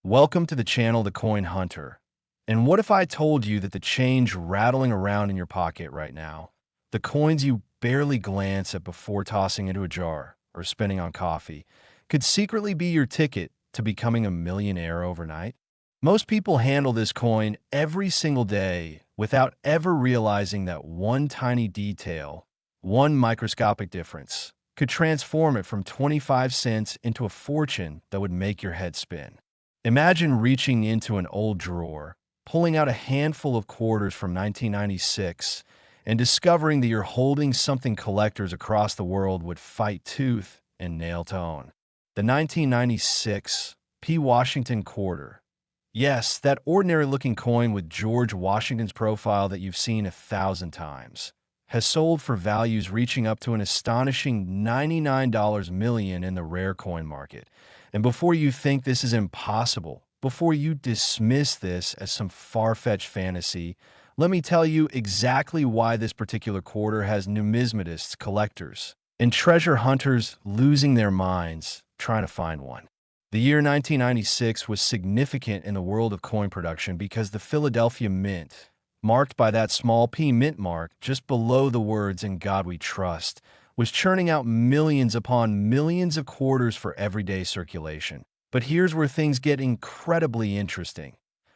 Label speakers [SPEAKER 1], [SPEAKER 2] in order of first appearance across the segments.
[SPEAKER 1] Welcome to the channel The Coin Hunter. And what if I told you that the change rattling around in your pocket right now, the coins you barely glance at before tossing into a jar or spending on coffee, could secretly be your ticket to becoming a millionaire overnight? Most people handle this coin every single day without ever realizing that one tiny detail, one microscopic difference, could transform it from 25 cents into a fortune that would make your head spin. Imagine reaching into an old drawer, pulling out a handful of quarters from 1996, and discovering that you're holding something collectors across the world would fight tooth and nail to own. The 1996 P. Washington quarter. Yes, that ordinary-looking coin with George Washington's profile that you've seen 1,000 times has sold for values reaching up to an astonishing $99 million in the rare coin market. And before you think this is impossible, before you dismiss this as some far-fetched fantasy, let me tell you exactly why this particular quarter has numismatists, collectors, and treasure hunters losing their minds trying to find one. The year 1996 was significant in the world of coin production because the Philadelphia Mint, marked by that small P mint mark just below the words "In God We Trust," was churning out millions upon millions of quarters for everyday circulation. But here's where things get incredibly interesting.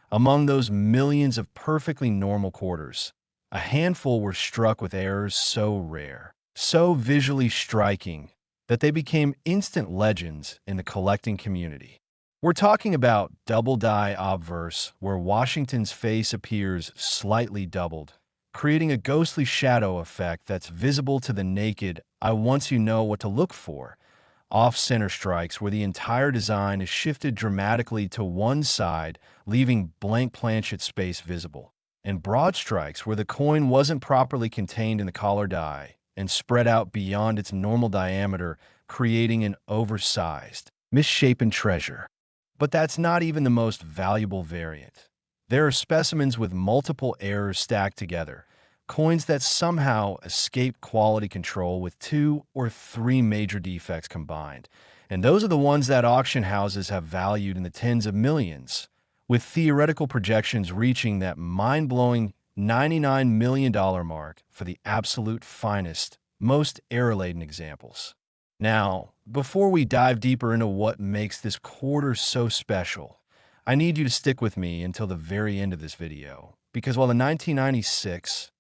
[SPEAKER 1] Among those millions of perfectly normal quarters, a handful were struck with errors so rare, so visually striking, that they became instant legends in the collecting community. We're talking about double die obverse, where Washington's face appears slightly doubled, creating a ghostly shadow effect that's visible to the naked eye once you know what to look for. Off-center strikes, where the entire design is shifted dramatically to one side, leaving blank planchet space visible. And broad strikes, where the coin wasn't properly contained in the collar die and spread out beyond its normal diameter, creating an oversized, misshapen treasure. But that's not even the most valuable variant. There are specimens with multiple errors stacked together, coins that somehow escape quality control with 2 or 3 major defects combined. And those are the ones that auction houses have valued in the tens of millions, with theoretical projections reaching that mind-blowing $99 million mark for the absolute finest, most error-laden examples. Now, before we dive deeper into what makes this quarter so special, I need you to stick with me until the very end of this video, because while the 1996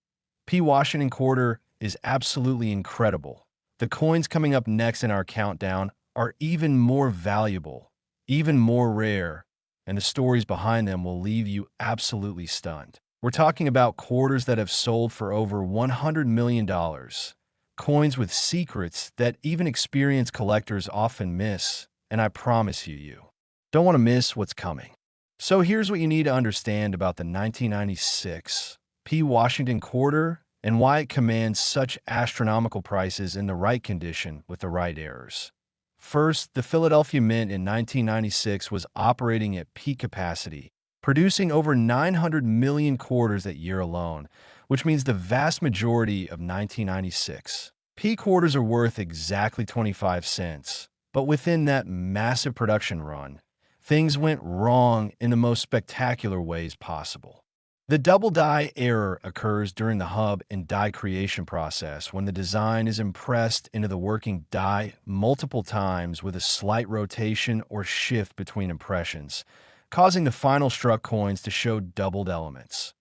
[SPEAKER 1] P. Washington quarter is absolutely incredible, the coins coming up next in our countdown are even more valuable, even more rare, and the stories behind them will leave you absolutely stunned. We're talking about quarters that have sold for over $100 million, coins with secrets that even experienced collectors often miss, and I promise you don't want to miss what's coming. So here's what you need to understand about the 1996 P. Washington quarter and why it commands such astronomical prices in the right condition with the right errors. First, the Philadelphia Mint in 1996 was operating at peak capacity, producing over 900 million quarters that year alone, which means the vast majority of 1996 P quarters are worth exactly 25 cents. But within that massive production run, things went wrong in the most spectacular ways possible. The double die error occurs during the hub and die creation process when the design is impressed into the working die multiple times with a slight rotation or shift between impressions, causing the final struck coins to show doubled elements.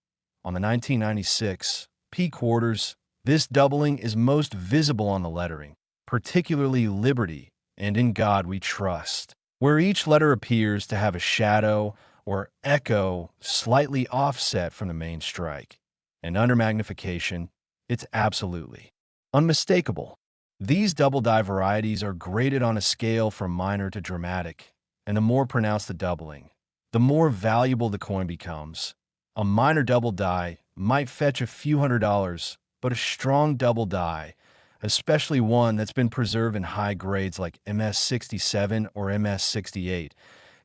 [SPEAKER 1] On the 1996 P quarters, this doubling is most visible on the lettering, particularly Liberty and In God We Trust, where each letter appears to have a shadow or echo slightly offset from the main strike. And under magnification, it's absolutely unmistakable. These double die varieties are graded on a scale from minor to dramatic, and the more pronounced the doubling, the more valuable the coin becomes. A minor double die might fetch a few $100s, but a strong double die, especially one that's been preserved in high grades like MS-67 or MS-68,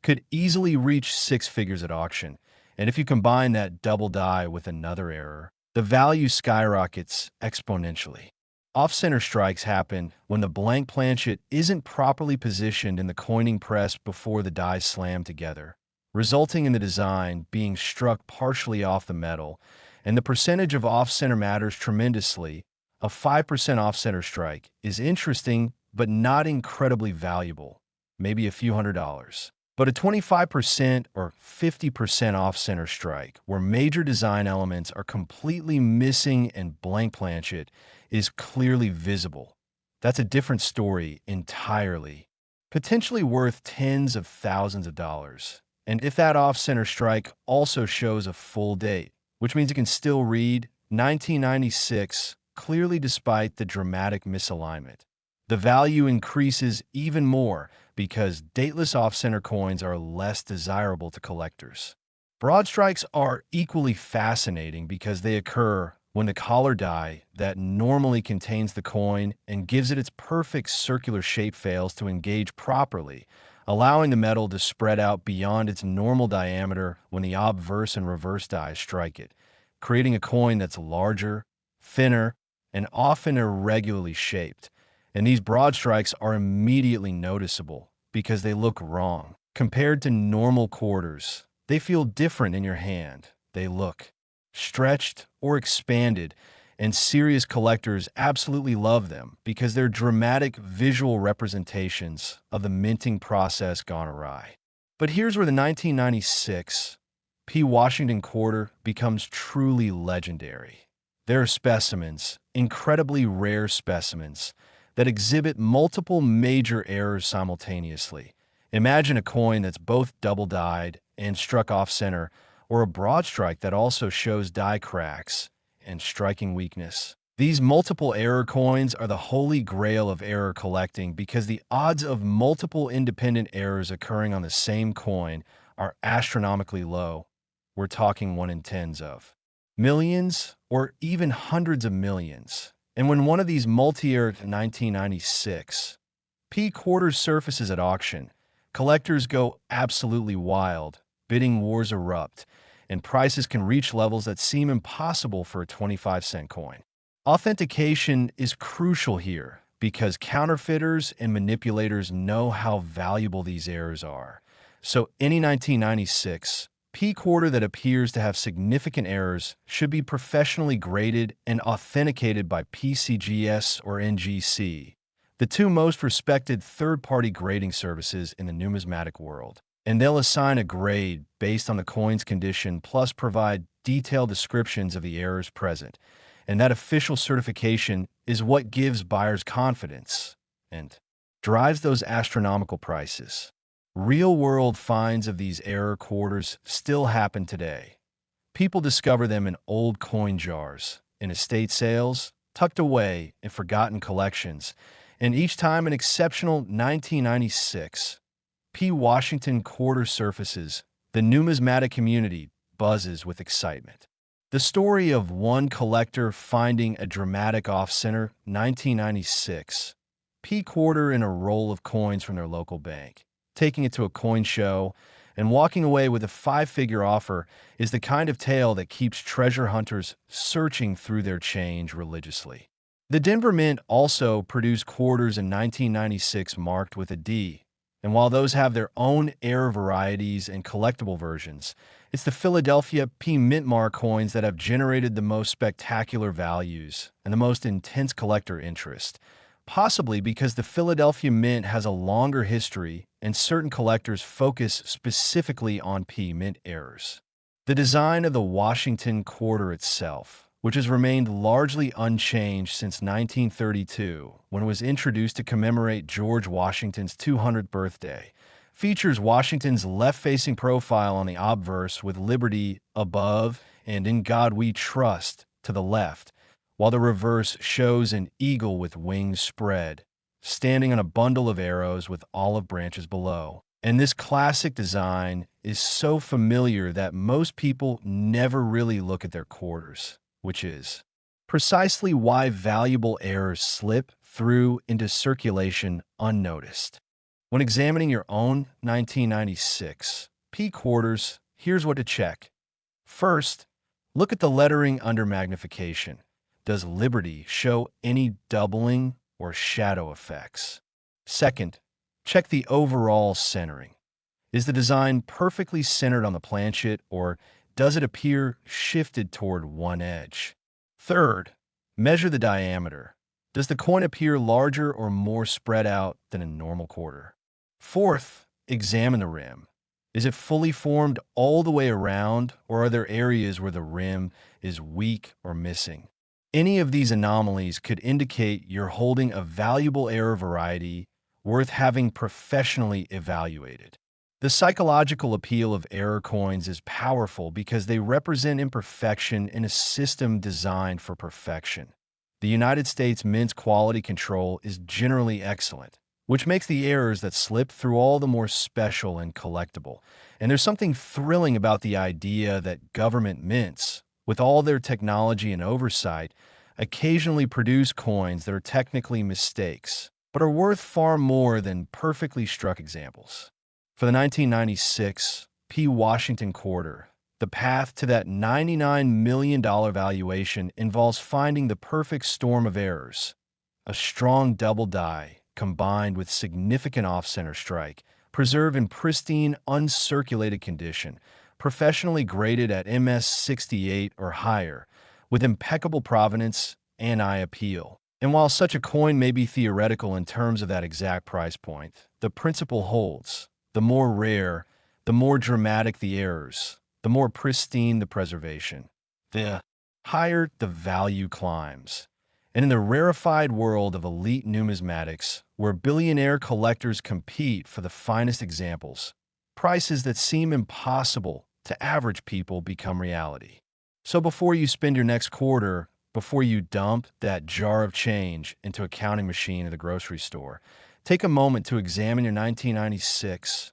[SPEAKER 1] could easily reach 6 figures at auction. And if you combine that double die with another error, the value skyrockets exponentially. Off-center strikes happen when the blank planchet isn't properly positioned in the coining press before the dies slam together, resulting in the design being struck partially off the metal, and the percentage of off-center matters tremendously. A 5% off-center strike is interesting, but not incredibly valuable, maybe a few $100s. But a 25% or 50% off-center strike, where major design elements are completely missing and blank planchet, is clearly visible. That's a different story entirely, potentially worth tens of thousands of dollars. And if that off-center strike also shows a full date, which means it can still read 1996, clearly despite the dramatic misalignment, the value increases even more because dateless off-center coins are less desirable to collectors. Broad strikes are equally fascinating because they occur when the collar die that normally contains the coin and gives it its perfect circular shape fails to engage properly, allowing the metal to spread out beyond its normal diameter when the obverse and reverse dies strike it, creating a coin that's larger, thinner, and often irregularly shaped. And these broad strikes are immediately noticeable because they look wrong. Compared to normal quarters, they feel different in your hand. They look stretched or expanded, and serious collectors absolutely love them because they're dramatic visual representations of the minting process gone awry. But here's where the 1996 P. Washington quarter becomes truly legendary. There are specimens, incredibly rare specimens, that exhibit multiple major errors simultaneously. Imagine a coin that's both double-dyed and struck off-center, or a broad strike that also shows die cracks and striking weakness. These multiple error coins are the holy grail of error collecting because the odds of multiple independent errors occurring on the same coin are astronomically low. We're talking 1 in tens of millions or even hundreds of millions. And when one of these multi-error 1996 P quarters surfaces at auction, collectors go absolutely wild, bidding wars erupt, and prices can reach levels that seem impossible for a 25-cent coin. Authentication is crucial here because counterfeiters and manipulators know how valuable these errors are. So any 1996 P quarter that appears to have significant errors should be professionally graded and authenticated by PCGS or NGC, the two most respected third-party grading services in the numismatic world. And they'll assign a grade based on the coin's condition plus provide detailed descriptions of the errors present. And that official certification is what gives buyers confidence and drives those astronomical prices. Real-world finds of these error quarters still happen today. People discover them in old coin jars, in estate sales, tucked away in forgotten collections, and each time an exceptional 1996 P. Washington quarter surfaces, the numismatic community buzzes with excitement. The story of one collector finding a dramatic off-center 1996 P quarter in a roll of coins from their local bank, taking it to a coin show, and walking away with a 5-figure offer is the kind of tale that keeps treasure hunters searching through their change religiously. The Denver Mint also produced quarters in 1996 marked with a D, and while those have their own error varieties and collectible versions, it's the Philadelphia P. Mint Mark coins that have generated the most spectacular values and the most intense collector interest, possibly because the Philadelphia Mint has a longer history and certain collectors focus specifically on P. Mint errors. The design of the Washington quarter itself, which has remained largely unchanged since 1932, when it was introduced to commemorate George Washington's 200th birthday, features Washington's left-facing profile on the obverse with Liberty above and In God We Trust to the left, while the reverse shows an eagle with wings spread, standing on a bundle of arrows with olive branches below. And this classic design is so familiar that most people never really look at their quarters, which is precisely why valuable errors slip through into circulation unnoticed. When examining your own 1996 P quarters, here's what to check. First, look at the lettering under magnification. Does Liberty show any doubling or shadow effects? Second, check the overall centering. Is the design perfectly centered on the planchet, or does it appear shifted toward one edge? Third, measure the diameter. Does the coin appear larger or more spread out than a normal quarter? Fourth, examine the rim. Is it fully formed all the way around, or are there areas where the rim is weak or missing? Any of these anomalies could indicate you're holding a valuable error variety worth having professionally evaluated. The psychological appeal of error coins is powerful because they represent imperfection in a system designed for perfection. The United States Mint's quality control is generally excellent, which makes the errors that slip through all the more special and collectible. And there's something thrilling about the idea that government mints, with all their technology and oversight, occasionally produce coins that are technically mistakes, but are worth far more than perfectly struck examples. For the 1996 P. Washington quarter, the path to that $99 million valuation involves finding the perfect storm of errors. A strong double die, combined with significant off-center strike, preserved in pristine, uncirculated condition, professionally graded at MS-68 or higher, with impeccable provenance and eye appeal. And while such a coin may be theoretical in terms of that exact price point, the principle holds. The more rare, the more dramatic the errors, the more pristine the preservation. The higher the value climbs. And in the rarefied world of elite numismatics, where billionaire collectors compete for the finest examples, prices that seem impossible to average people become reality. So before you spend your next quarter, before you dump that jar of change into a counting machine at the grocery store, take a moment to examine your 1996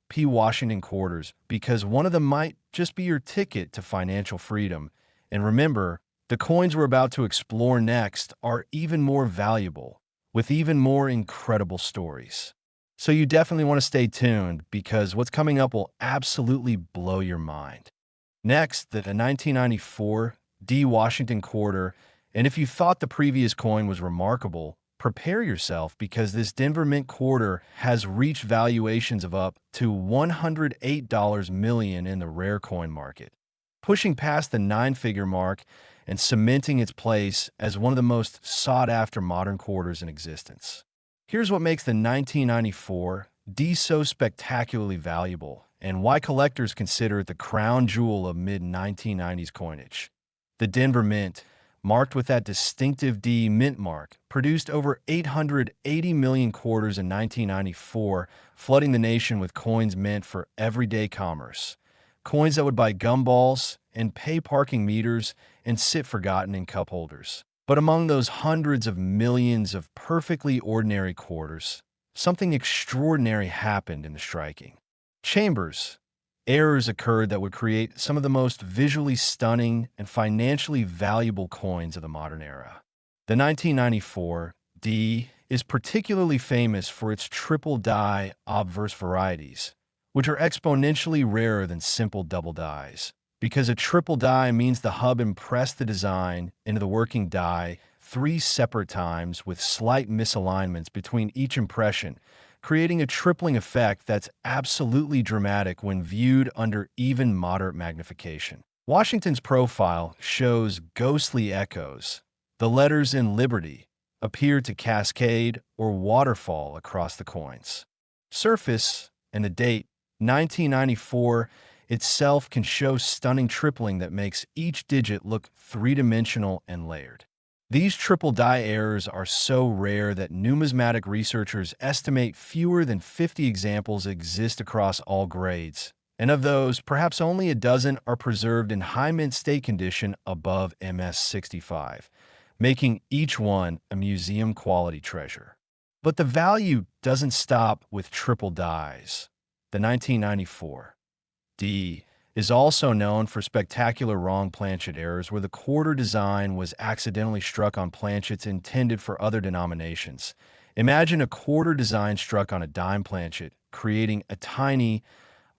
[SPEAKER 1] P. Washington quarters, because one of them might just be your ticket to financial freedom. And remember, the coins we're about to explore next are even more valuable, with even more incredible stories. So you definitely want to stay tuned, because what's coming up will absolutely blow your mind. Next, the 1994 D. Washington quarter, and if you thought the previous coin was remarkable, prepare yourself, because this Denver Mint quarter has reached valuations of up to $108 million in the rare coin market, pushing past the nine-figure mark and cementing its place as one of the most sought-after modern quarters in existence. Here's what makes the 1994 D so spectacularly valuable, and why collectors consider it the crown jewel of mid-1990s coinage. The Denver Mint, marked with that distinctive D mint mark, produced over 880 million quarters in 1994, flooding the nation with coins meant for everyday commerce. Coins that would buy gumballs and pay parking meters and sit forgotten in cup holders. But among those hundreds of millions of perfectly ordinary quarters, something extraordinary happened in the striking chambers. Errors occurred that would create some of the most visually stunning and financially valuable coins of the modern era. The 1994 D is particularly famous for its triple die obverse varieties, which are exponentially rarer than simple double dies. Because a triple die means the hub impressed the design into the working die 3 separate times with slight misalignments between each impression, creating a tripling effect that's absolutely dramatic when viewed under even moderate magnification. Washington's profile shows ghostly echoes. The letters in Liberty appear to cascade or waterfall across the coins. Surface and the date, 1994, itself can show stunning tripling that makes each digit look three-dimensional and layered. These triple die errors are so rare that numismatic researchers estimate fewer than 50 examples exist across all grades, and of those, perhaps only a dozen are preserved in high mint state condition above MS-65, making each one a museum-quality treasure. But the value doesn't stop with triple dies. The 1994 D is also known for spectacular wrong planchet errors where the quarter design was accidentally struck on planchets intended for other denominations. Imagine a quarter design struck on a dime planchet, creating a tiny,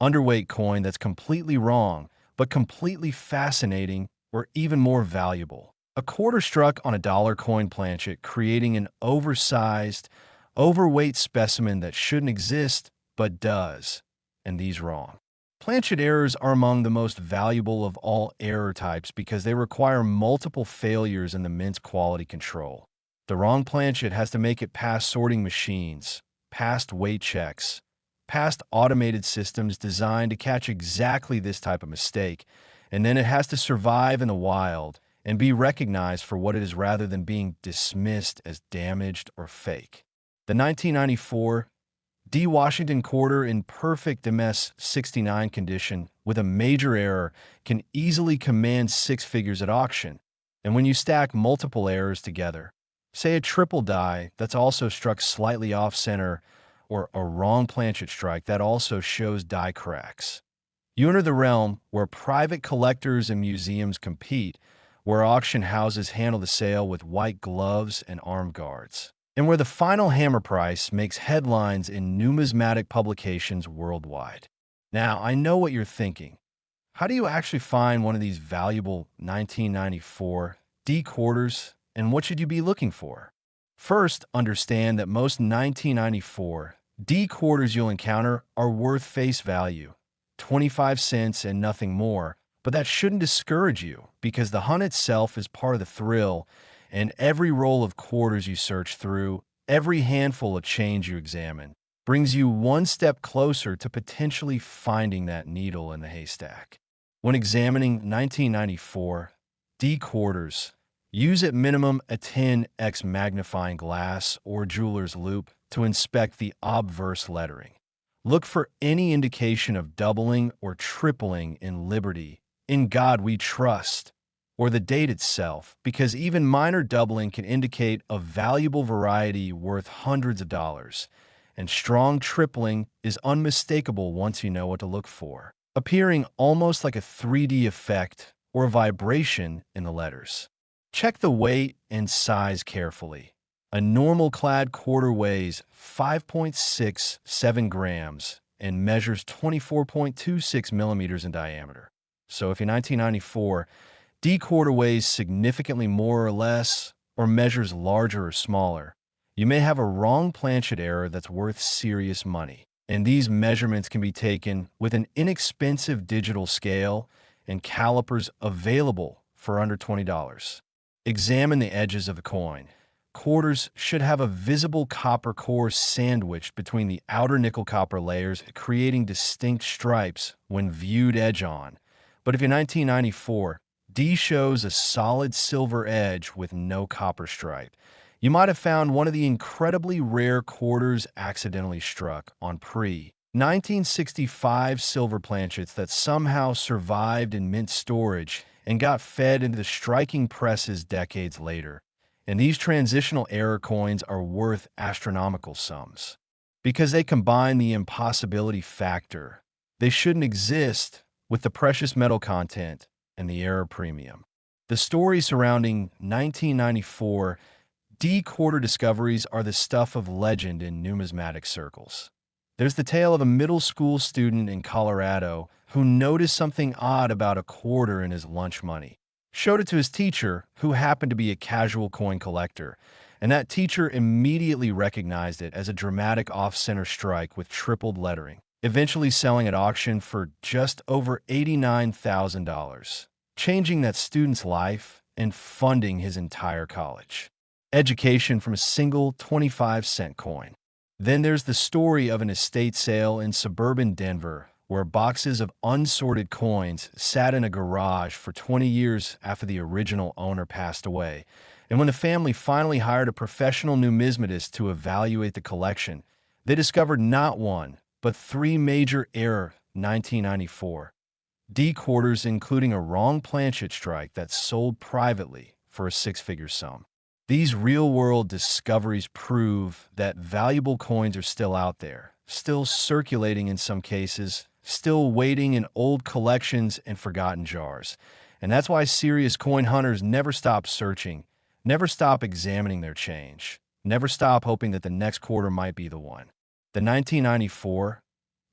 [SPEAKER 1] underweight coin that's completely wrong, but completely fascinating or even more valuable. A quarter struck on a dollar coin planchet, creating an oversized, overweight specimen that shouldn't exist, but does. and these wrong. Planchet errors are among the most valuable of all error types because they require multiple failures in the mint's quality control. The wrong planchet has to make it past sorting machines, past weight checks, past automated systems designed to catch exactly this type of mistake, and then it has to survive in the wild and be recognized for what it is rather than being dismissed as damaged or fake. The 1994 D. Washington quarter in perfect MS-69 condition with a major error can easily command six figures at auction. And when you stack multiple errors together, say a triple die that's also struck slightly off-center or a wrong planchet strike that also shows die cracks, you enter the realm where private collectors and museums compete, where auction houses handle the sale with white gloves and armed guards, and where the final hammer price makes headlines in numismatic publications worldwide. Now, I know what you're thinking. How do you actually find one of these valuable 1994 D quarters, and what should you be looking for? First, understand that most 1994 D quarters you'll encounter are worth face value, 25 cents and nothing more, but that shouldn't discourage you because the hunt itself is part of the thrill, and every roll of quarters you search through, every handful of change you examine, brings you one step closer to potentially finding that needle in the haystack. When examining 1994 D quarters, use at minimum a 10x magnifying glass or jeweler's loupe to inspect the obverse lettering. Look for any indication of doubling or tripling in Liberty, In God We Trust, or the date itself, because even minor doubling can indicate a valuable variety worth hundreds of dollars, and strong tripling is unmistakable once you know what to look for, appearing almost like a 3D effect or a vibration in the letters. Check the weight and size carefully. A normal clad quarter weighs 5.67 grams and measures 24.26 millimeters in diameter. So if your 1994 D quarter weighs significantly more or less, or measures larger or smaller, you may have a wrong planchet error that's worth serious money. And these measurements can be taken with an inexpensive digital scale and calipers available for under $20. Examine the edges of the coin. Quarters should have a visible copper core sandwiched between the outer nickel-copper layers, creating distinct stripes when viewed edge-on. But if your 1994 D shows a solid silver edge with no copper stripe, you might have found one of the incredibly rare quarters accidentally struck on pre-1965 silver planchets that somehow survived in mint storage and got fed into the striking presses decades later. And these transitional error coins are worth astronomical sums because they combine the impossibility factor. They shouldn't exist with the precious metal content and the error premium. The stories surrounding 1994 D quarter discoveries are the stuff of legend in numismatic circles. There's the tale of a middle school student in Colorado who noticed something odd about a quarter in his lunch money. Showed it to his teacher, who happened to be a casual coin collector, and that teacher immediately recognized it as a dramatic off-center strike with tripled lettering, eventually selling at auction for just over $89,000, changing that student's life and funding his entire college education from a single 25-cent coin. Then there's the story of an estate sale in suburban Denver, where boxes of unsorted coins sat in a garage for 20 years after the original owner passed away. And when the family finally hired a professional numismatist to evaluate the collection, they discovered not one, but three major error 1994 D quarters, including a wrong planchet strike that sold privately for a six-figure sum. These real-world discoveries prove that valuable coins are still out there, still circulating in some cases, still waiting in old collections and forgotten jars. And that's why serious coin hunters never stop searching, never stop examining their change, never stop hoping that the next quarter might be the one. The 1994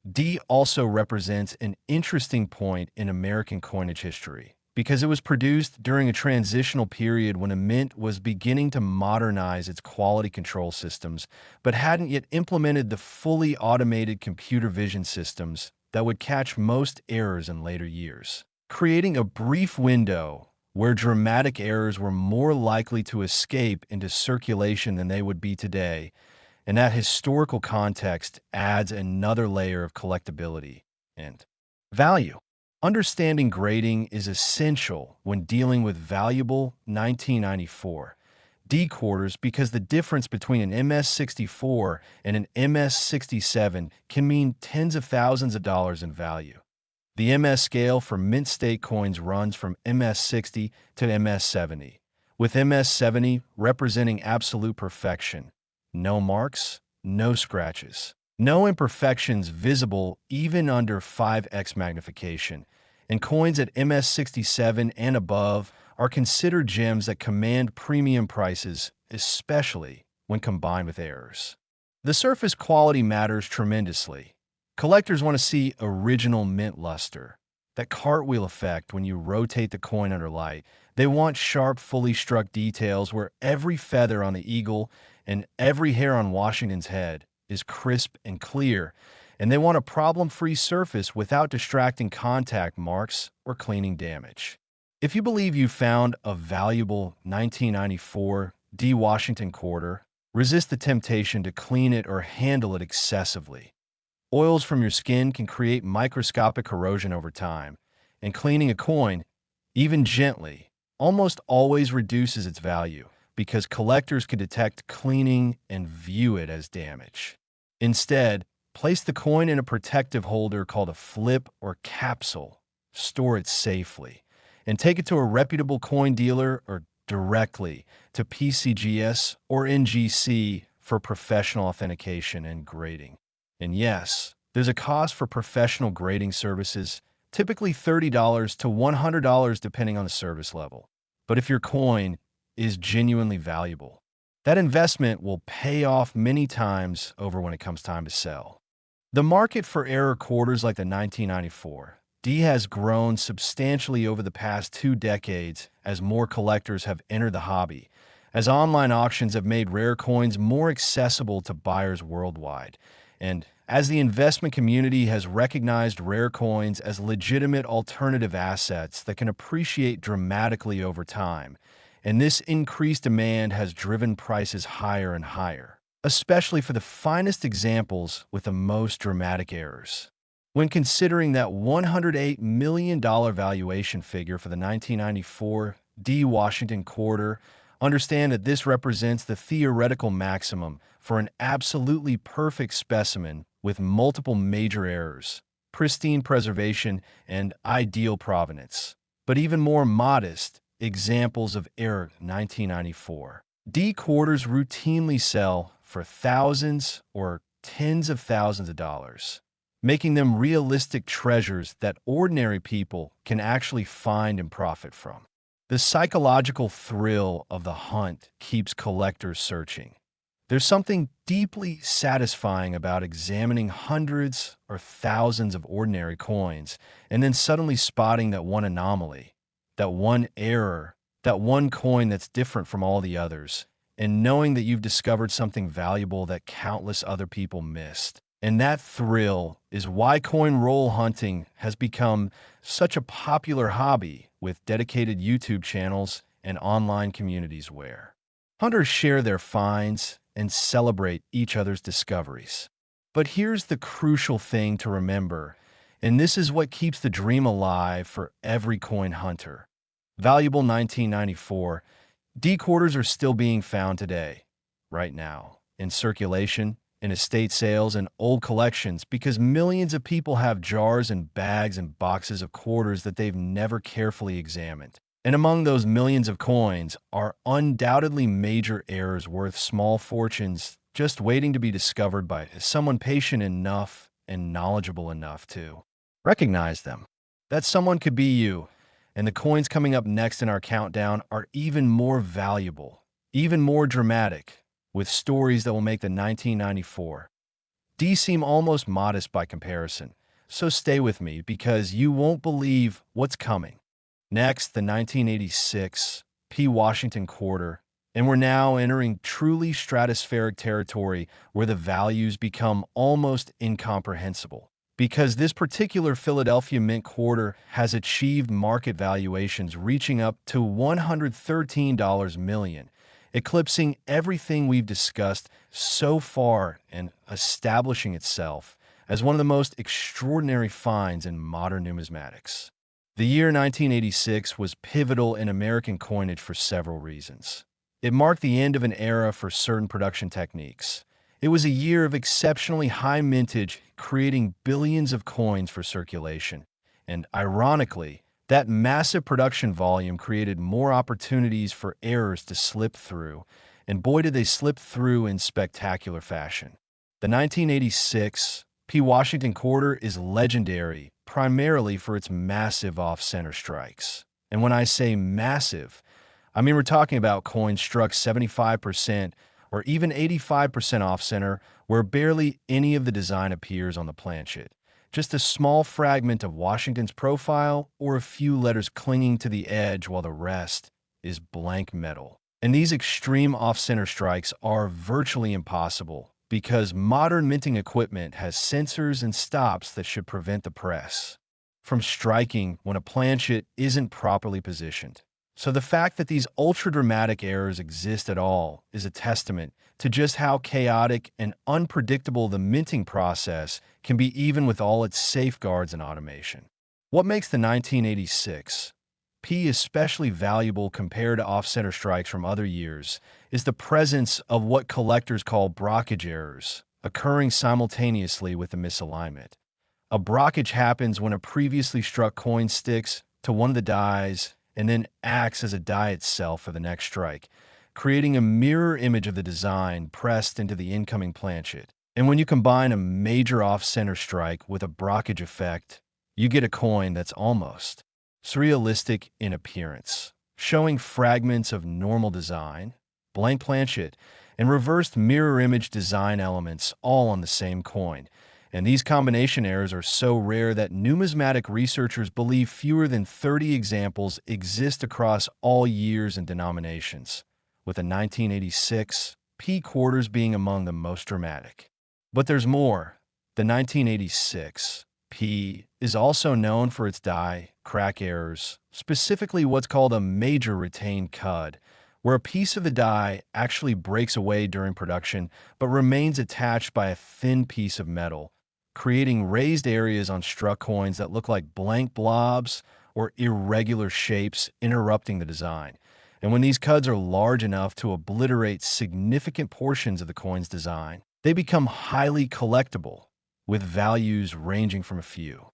[SPEAKER 1] D also represents an interesting point in American coinage history, because it was produced during a transitional period when a mint was beginning to modernize its quality control systems, but hadn't yet implemented the fully automated computer vision systems that would catch most errors in later years, creating a brief window where dramatic errors were more likely to escape into circulation than they would be today, and that historical context adds another layer of collectability and value. Understanding grading is essential when dealing with valuable 1994 D quarters because the difference between an MS-64 and an MS-67 can mean tens of thousands of dollars in value. The MS scale for mint state coins runs from MS-60 to MS-70, with MS-70 representing absolute perfection. No marks, no scratches, no imperfections visible even under 5x magnification, and coins at MS-67 and above are considered gems that command premium prices, especially when combined with errors. The surface quality matters tremendously. Collectors want to see original mint luster, that cartwheel effect when you rotate the coin under light. They want sharp, fully struck details where every feather on the eagle and every hair on Washington's head is crisp and clear, and they want a problem-free surface without distracting contact marks or cleaning damage. If you believe you found a valuable 1994 D Washington quarter, resist the temptation to clean it or handle it excessively. Oils from your skin can create microscopic corrosion over time, and cleaning a coin, even gently, almost always reduces its value because collectors can detect cleaning and view it as damage. Instead, place the coin in a protective holder called a flip or capsule, store it safely, and take it to a reputable coin dealer or directly to PCGS or NGC for professional authentication and grading. And yes, there's a cost for professional grading services, typically $30 to $100 depending on the service level. But if your coin is genuinely valuable, that investment will pay off many times over when it comes time to sell. The market for error quarters like the 1994 D has grown substantially over the past 2 decades as more collectors have entered the hobby, as online auctions have made rare coins more accessible to buyers worldwide, and as the investment community has recognized rare coins as legitimate alternative assets that can appreciate dramatically over time, and this increased demand has driven prices higher and higher, especially for the finest examples with the most dramatic errors. When considering that $108 million valuation figure for the 1994 D Washington quarter, understand that this represents the theoretical maximum for an absolutely perfect specimen with multiple major errors, pristine preservation, and ideal provenance. But even more modest examples of error 1994 D quarters routinely sell for thousands or tens of thousands of dollars, making them realistic treasures that ordinary people can actually find and profit from. The psychological thrill of the hunt keeps collectors searching. There's something deeply satisfying about examining hundreds or thousands of ordinary coins and then suddenly spotting that one anomaly, that one error, that one coin that's different from all the others, and knowing that you've discovered something valuable that countless other people missed. And that thrill is why coin roll hunting has become such a popular hobby with dedicated YouTube channels and online communities where hunters share their finds and celebrate each other's discoveries. But here's the crucial thing to remember, and this is what keeps the dream alive for every coin hunter. Valuable 1994 D quarters are still being found today, right now, in circulation, in estate sales, and old collections because millions of people have jars and bags and boxes of quarters that they've never carefully examined. And among those millions of coins are undoubtedly major errors worth small fortunes just waiting to be discovered by someone patient enough and knowledgeable enough to recognize them. That someone could be you, and the coins coming up next in our countdown are even more valuable, even more dramatic, with stories that will make the 1994 D seem almost modest by comparison. So stay with me because you won't believe what's coming. Next, the 1986 P Washington quarter, and we're now entering truly stratospheric territory where the values become almost incomprehensible. because this particular Philadelphia Mint quarter has achieved market valuations reaching up to $113 million, eclipsing everything we've discussed so far and establishing itself as one of the most extraordinary finds in modern numismatics. The year 1986 was pivotal in American coinage for several reasons. It marked the end of an era for certain production techniques. It was a year of exceptionally high mintage, creating billions of coins for circulation. And ironically, that massive production volume created more opportunities for errors to slip through, and boy did they slip through in spectacular fashion. The 1986 P. Washington quarter is legendary, primarily for its massive off-center strikes. And when I say massive, I mean we're talking about coins struck 75% or even 85% off-center, where barely any of the design appears on the planchet. Just a small fragment of Washington's profile or a few letters clinging to the edge while the rest is blank metal. And these extreme off-center strikes are virtually impossible because modern minting equipment has sensors and stops that should prevent the press from striking when a planchet isn't properly positioned. So the fact that these ultra-dramatic errors exist at all is a testament to just how chaotic and unpredictable the minting process can be even with all its safeguards and automation. What makes the 1986 P especially valuable compared to off-center strikes from other years is the presence of what collectors call brockage errors, occurring simultaneously with the misalignment. A brockage happens when a previously struck coin sticks to one of the dies and then acts as a die itself for the next strike, creating a mirror image of the design pressed into the incoming planchet. And when you combine a major off-center strike with a brockage effect, you get a coin that's almost surrealistic in appearance, showing fragments of normal design, blank planchet, and reversed mirror image design elements all on the same coin. And these combination errors are so rare that numismatic researchers believe fewer than 30 examples exist across all years and denominations, with the 1986 P quarters being among the most dramatic. But there's more. The 1986 P is also known for its die crack errors, specifically what's called a major retained cud, where a piece of the die actually breaks away during production but remains attached by a thin piece of metal, creating raised areas on struck coins that look like blank blobs or irregular shapes interrupting the design. And when these cuds are large enough to obliterate significant portions of the coin's design, they become highly collectible, with values ranging from a few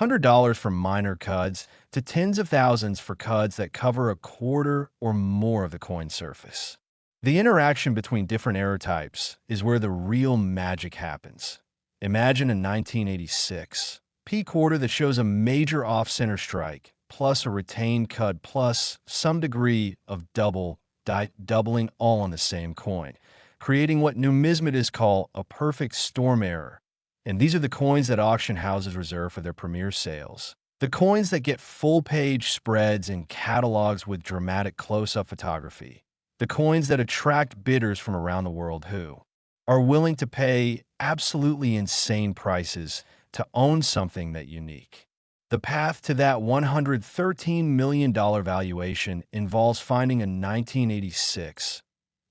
[SPEAKER 1] $100 for minor cuds to tens of thousands for cuds that cover a quarter or more of the coin surface. The interaction between different error types is where the real magic happens. Imagine a 1986 P quarter that shows a major off-center strike, plus a retained cud, plus some degree of doubling all on the same coin, creating what numismatists call a perfect storm error. And these are the coins that auction houses reserve for their premier sales. The coins that get full-page spreads and catalogs with dramatic close-up photography. The coins that attract bidders from around the world who are willing to pay absolutely insane prices to own something that unique. The path to that $113 million valuation involves finding a 1986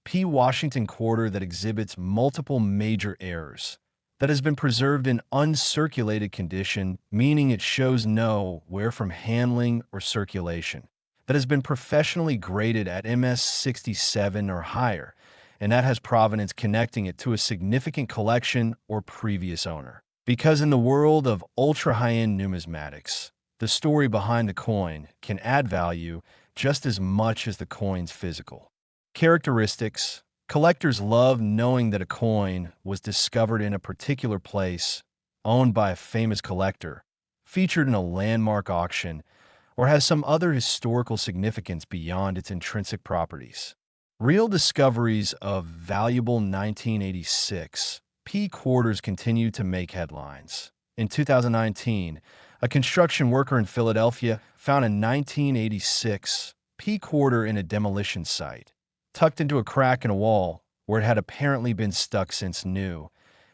[SPEAKER 1] P. Washington quarter that exhibits multiple major errors, that has been preserved in uncirculated condition, meaning it shows no wear from handling or circulation, that has been professionally graded at MS 67 or higher, and that has provenance connecting it to a significant collection or previous owner. Because in the world of ultra-high-end numismatics, the story behind the coin can add value just as much as the coin's physical characteristics. Collectors love knowing that a coin was discovered in a particular place, owned by a famous collector, featured in a landmark auction, or has some other historical significance beyond its intrinsic properties. Real discoveries of valuable 1986 P quarters continue to make headlines. In 2019, a construction worker in Philadelphia found a 1986 P quarter in a demolition site, tucked into a crack in a wall where it had apparently been stuck since new,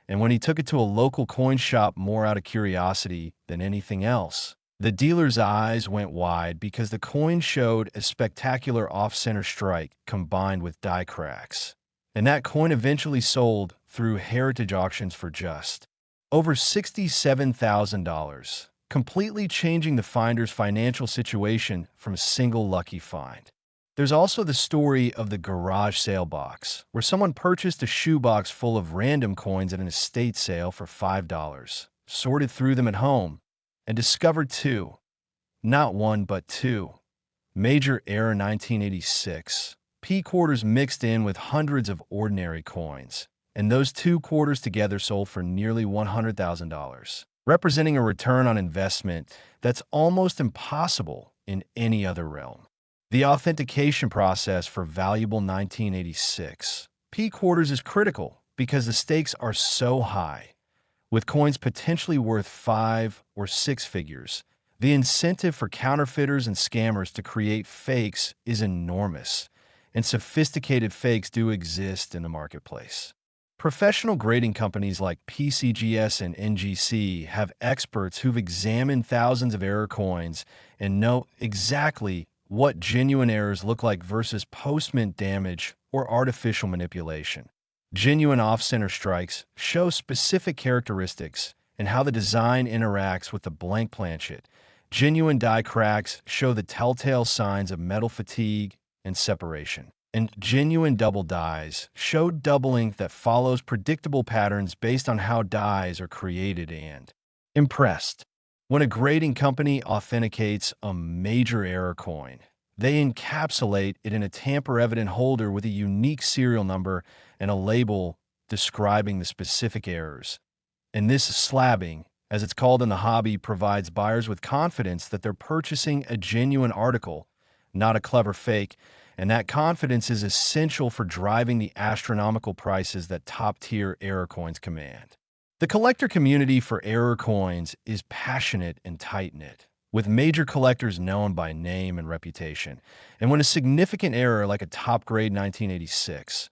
[SPEAKER 1] and when he took it to a local coin shop more out of curiosity than anything else, the dealer's eyes went wide because the coin showed a spectacular off-center strike combined with die cracks. And that coin eventually sold through heritage auctions for just over $67,000, completely changing the finder's financial situation from a single lucky find. There's also the story of the garage sale box, where someone purchased a shoebox full of random coins at an estate sale for $5, sorted through them at home, and discovered two, not one but two, major error 1986 P quarters mixed in with hundreds of ordinary coins, and those two quarters together sold for nearly $100,000, representing a return on investment that's almost impossible in any other realm. The authentication process for valuable 1986 P quarters is critical because the stakes are so high. With coins potentially worth 5 or 6 figures, the incentive for counterfeiters and scammers to create fakes is enormous, and sophisticated fakes do exist in the marketplace. Professional grading companies like PCGS and NGC have experts who've examined thousands of error coins and know exactly what genuine errors look like versus post-mint damage or artificial manipulation. Genuine off-center strikes show specific characteristics and how the design interacts with the blank planchet. Genuine die cracks show the telltale signs of metal fatigue and separation. And genuine double dies show doubling that follows predictable patterns based on how dies are created and impressed. When a grading company authenticates a major error coin, they encapsulate it in a tamper-evident holder with a unique serial number and a label describing the specific errors. And this slabbing, as it's called in the hobby, provides buyers with confidence that they're purchasing a genuine article, not a clever fake, and that confidence is essential for driving the astronomical prices that top-tier error coins command. The collector community for error coins is passionate and tight-knit, with major collectors known by name and reputation. And when a significant error like a top-grade 1986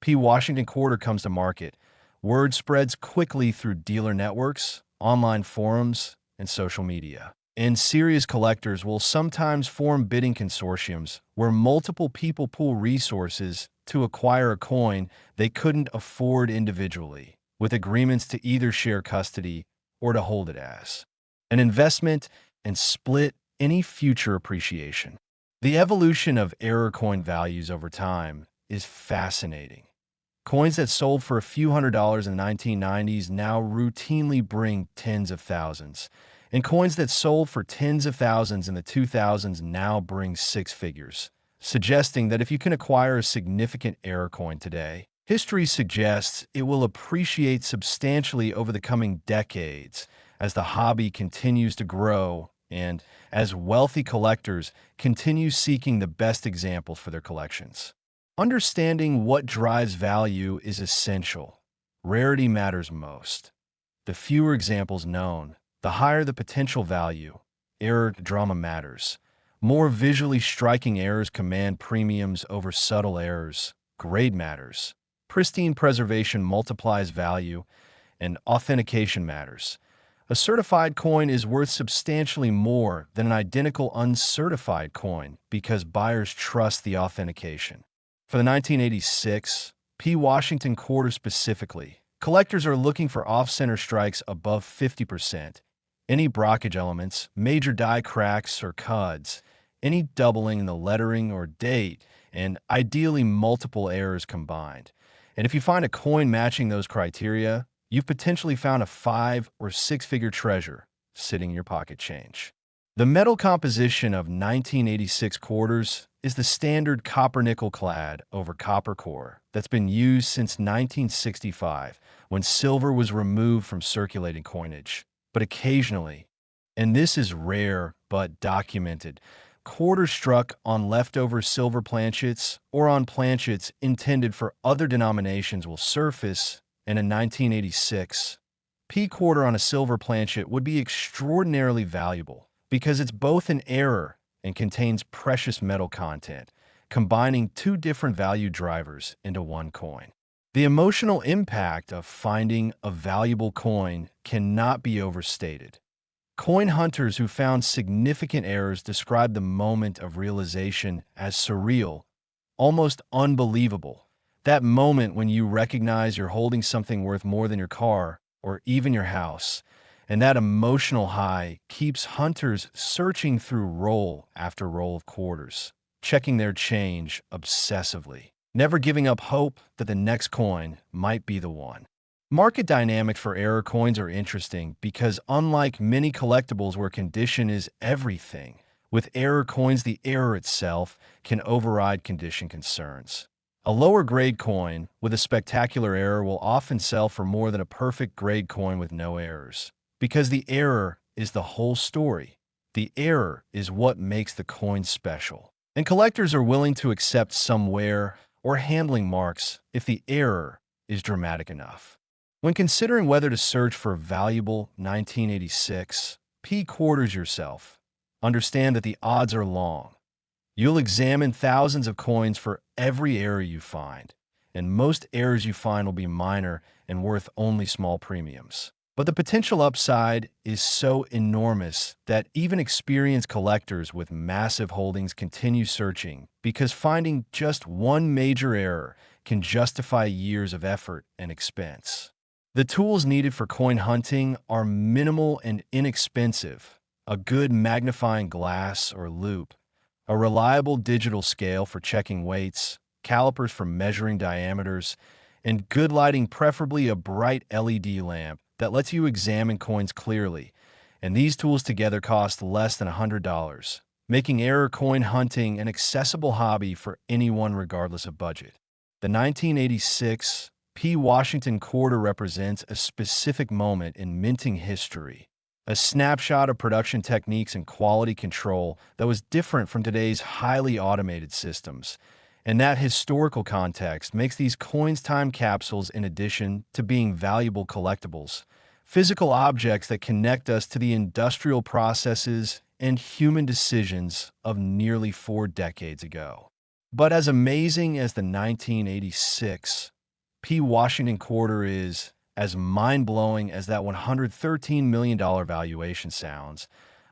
[SPEAKER 1] P. Washington quarter comes to market, word spreads quickly through dealer networks, online forums, and social media. And serious collectors will sometimes form bidding consortiums where multiple people pool resources to acquire a coin they couldn't afford individually, with agreements to either share custody or to hold it as an investment and split any future appreciation. The evolution of error coin values over time is fascinating. Coins that sold for a few $100s in the 1990s now routinely bring tens of thousands, and coins that sold for tens of thousands in the 2000s now bring six figures, suggesting that if you can acquire a significant error coin today, history suggests it will appreciate substantially over the coming decades as the hobby continues to grow and as wealthy collectors continue seeking the best examples for their collections. Understanding what drives value is essential. Rarity matters most. The fewer examples known, the higher the potential value. Error drama matters. More visually striking errors command premiums over subtle errors. Grade matters. Pristine preservation multiplies value, and authentication matters. A certified coin is worth substantially more than an identical uncertified coin because buyers trust the authentication. For the 1986 P. Washington quarter specifically, collectors are looking for off-center strikes above 50%, any blockage elements, major die cracks or cuds, any doubling in the lettering or date, and ideally multiple errors combined. And if you find a coin matching those criteria, you've potentially found a 5 or 6-figure treasure sitting in your pocket change. The metal composition of 1986 quarters is the standard copper-nickel clad over copper core that's been used since 1965, when silver was removed from circulating coinage. But occasionally, and this is rare but documented, quarters struck on leftover silver planchets or on planchets intended for other denominations will surface, and in 1986, P quarter on a silver planchet would be extraordinarily valuable because it's both an error and contains precious metal content, combining two different value drivers into one coin. The emotional impact of finding a valuable coin cannot be overstated. Coin hunters who found significant errors describe the moment of realization as surreal, almost unbelievable. That moment when you recognize you're holding something worth more than your car or even your house. And that emotional high keeps hunters searching through roll after roll of quarters, checking their change obsessively, never giving up hope that the next coin might be the one. Market dynamics for error coins are interesting because unlike many collectibles where condition is everything, with error coins the error itself can override condition concerns. A lower grade coin with a spectacular error will often sell for more than a perfect grade coin with no errors, because the error is the whole story. The error is what makes the coin special. And collectors are willing to accept some wear or handling marks if the error is dramatic enough. When considering whether to search for a valuable 1986 P quarters yourself, understand that the odds are long. You'll examine thousands of coins for every error you find, and most errors you find will be minor and worth only small premiums. But the potential upside is so enormous that even experienced collectors with massive holdings continue searching because finding just one major error can justify years of effort and expense. The tools needed for coin hunting are minimal and inexpensive: a good magnifying glass or loupe, a reliable digital scale for checking weights, calipers for measuring diameters, and good lighting, preferably a bright LED lamp that lets you examine coins clearly. And these tools together cost less than $100, making error coin hunting an accessible hobby for anyone regardless of budget. The 1986 P. Washington quarter represents a specific moment in minting history, a snapshot of production techniques and quality control that was different from today's highly automated systems. And that historical context makes these coins time capsules in addition to being valuable collectibles, physical objects that connect us to the industrial processes and human decisions of nearly 4 decades ago. But as amazing as the 1986 P. Washington quarter is, as mind-blowing as that $113 million valuation sounds,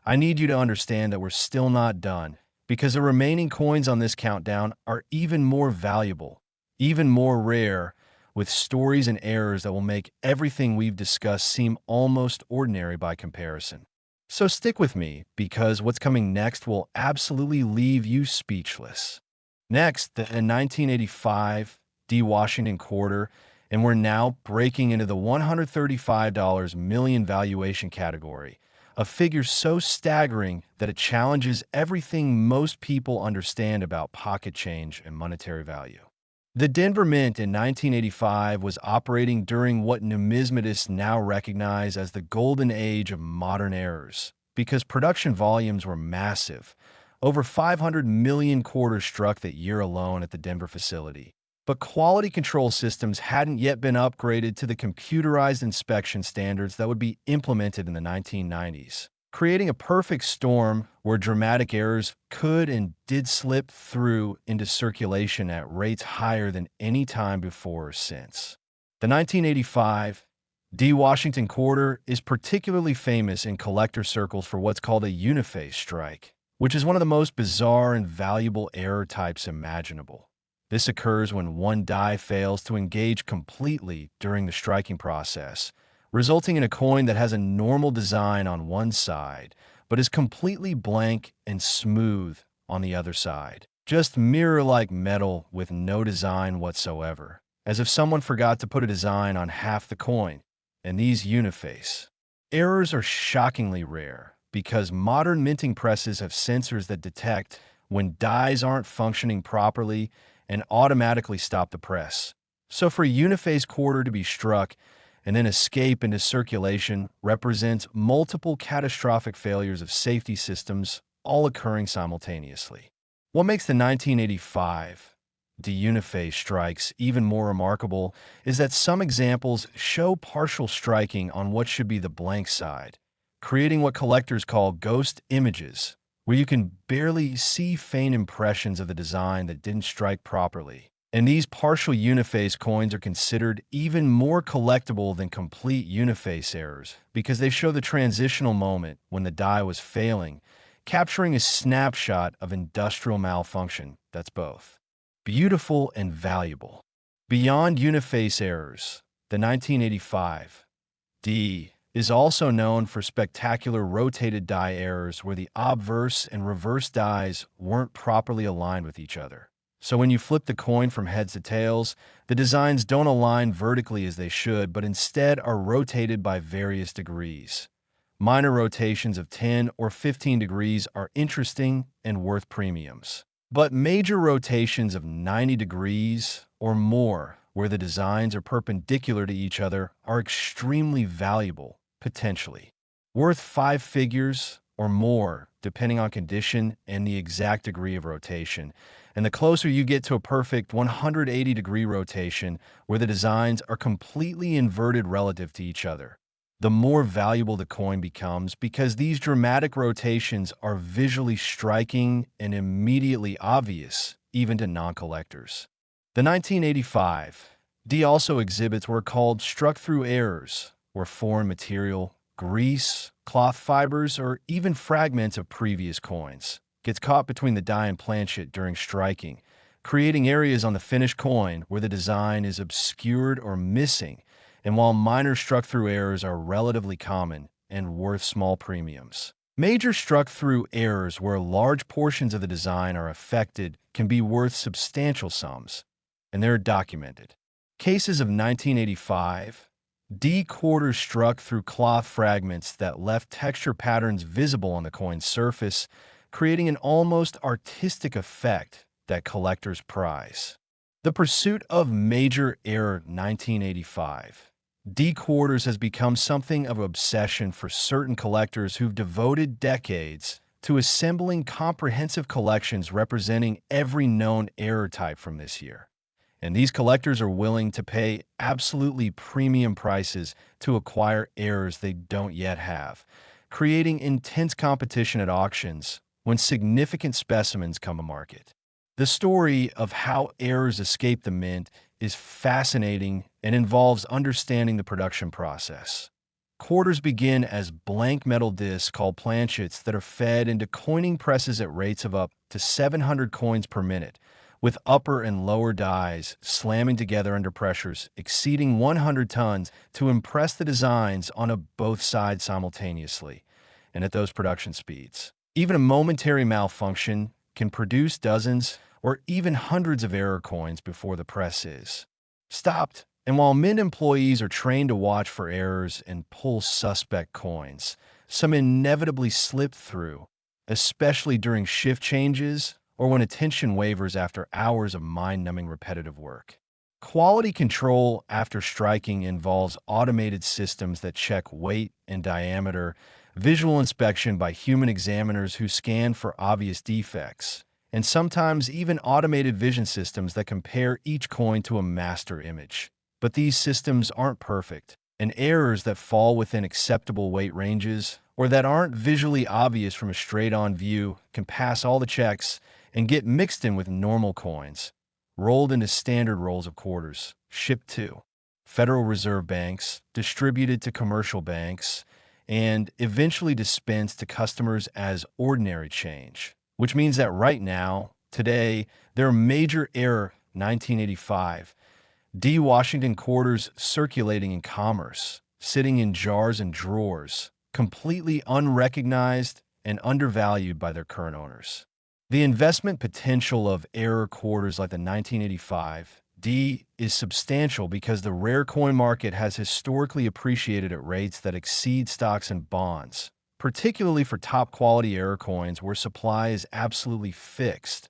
[SPEAKER 1] I need you to understand that we're still not done, because the remaining coins on this countdown are even more valuable, even more rare, with stories and errors that will make everything we've discussed seem almost ordinary by comparison. So stick with me, because what's coming next will absolutely leave you speechless. Next, the 1985 D. Washington quarter, and we're now breaking into the $135 million valuation category, a figure so staggering that it challenges everything most people understand about pocket change and monetary value. The Denver Mint in 1985 was operating during what numismatists now recognize as the golden age of modern errors, because production volumes were massive. Over 500 million quarters struck that year alone at the Denver facility. But quality control systems hadn't yet been upgraded to the computerized inspection standards that would be implemented in the 1990s, creating a perfect storm where dramatic errors could and did slip through into circulation at rates higher than any time before or since. The 1985 D. Washington quarter is particularly famous in collector circles for what's called a uniface strike, which is one of the most bizarre and valuable error types imaginable. This occurs when one die fails to engage completely during the striking process, resulting in a coin that has a normal design on one side, but is completely blank and smooth on the other side. Just mirror-like metal with no design whatsoever, as if someone forgot to put a design on half the coin. And these uniface errors are shockingly rare, because modern minting presses have sensors that detect when dies aren't functioning properly and automatically stop the press. So for a uniface quarter to be struck and then escape into circulation represents multiple catastrophic failures of safety systems all occurring simultaneously. What makes the 1985 uniface strikes even more remarkable is that some examples show partial striking on what should be the blank side, creating what collectors call ghost images, where you can barely see faint impressions of the design that didn't strike properly. And these partial uniface coins are considered even more collectible than complete uniface errors because they show the transitional moment when the die was failing, capturing a snapshot of industrial malfunction that's both beautiful and valuable. Beyond uniface errors, the 1985 D is also known for spectacular rotated die errors where the obverse and reverse dies weren't properly aligned with each other. So when you flip the coin from heads to tails, the designs don't align vertically as they should, but instead are rotated by various degrees. Minor rotations of 10 or 15 degrees are interesting and worth premiums. But major rotations of 90 degrees or more, where the designs are perpendicular to each other, are extremely valuable, potentially. Worth 5 figures or more, depending on condition and the exact degree of rotation. And the closer you get to a perfect 180-degree rotation, where the designs are completely inverted relative to each other, the more valuable the coin becomes because these dramatic rotations are visually striking and immediately obvious, even to non-collectors. The 1985 D also exhibits what are called struck-through errors, where foreign material, grease, cloth fibers, or even fragments of previous coins gets caught between the die and planchet during striking, creating areas on the finished coin where the design is obscured or missing. And while minor struck-through errors are relatively common and worth small premiums, major struck-through errors where large portions of the design are affected can be worth substantial sums, and they're documented. Cases of 1985 D quarters struck through cloth fragments that left texture patterns visible on the coin's surface, creating an almost artistic effect that collectors prize. The pursuit of major error 1985 D quarters has become something of an obsession for certain collectors who've devoted decades to assembling comprehensive collections representing every known error type from this year. And these collectors are willing to pay absolutely premium prices to acquire errors they don't yet have, creating intense competition at auctions when significant specimens come to market. The story of how errors escape the mint is fascinating and involves understanding the production process. Quarters begin as blank metal discs called planchets that are fed into coining presses at rates of up to 700 coins per minute, with upper and lower dies slamming together under pressures exceeding 100 tons to impress the designs on both sides simultaneously, and at those production speeds. Even a momentary malfunction can produce dozens or even hundreds of error coins before the press is stopped. And while mint employees are trained to watch for errors and pull suspect coins, some inevitably slip through, especially during shift changes or when attention wavers after hours of mind-numbing repetitive work. Quality control after striking involves automated systems that check weight and diameter, visual inspection by human examiners who scan for obvious defects, and sometimes even automated vision systems that compare each coin to a master image. But these systems aren't perfect, and errors that fall within acceptable weight ranges or that aren't visually obvious from a straight-on view can pass all the checks and get mixed in with normal coins, rolled into standard rolls of quarters, shipped to Federal Reserve banks, distributed to commercial banks, and eventually dispensed to customers as ordinary change, which means that right now, today, there are major error 1985 D Washington quarters circulating in commerce, sitting in jars and drawers, completely unrecognized and undervalued by their current owners. The investment potential of error quarters like the 1985 D is substantial because the rare coin market has historically appreciated at rates that exceed stocks and bonds, particularly for top-quality error coins where supply is absolutely fixed.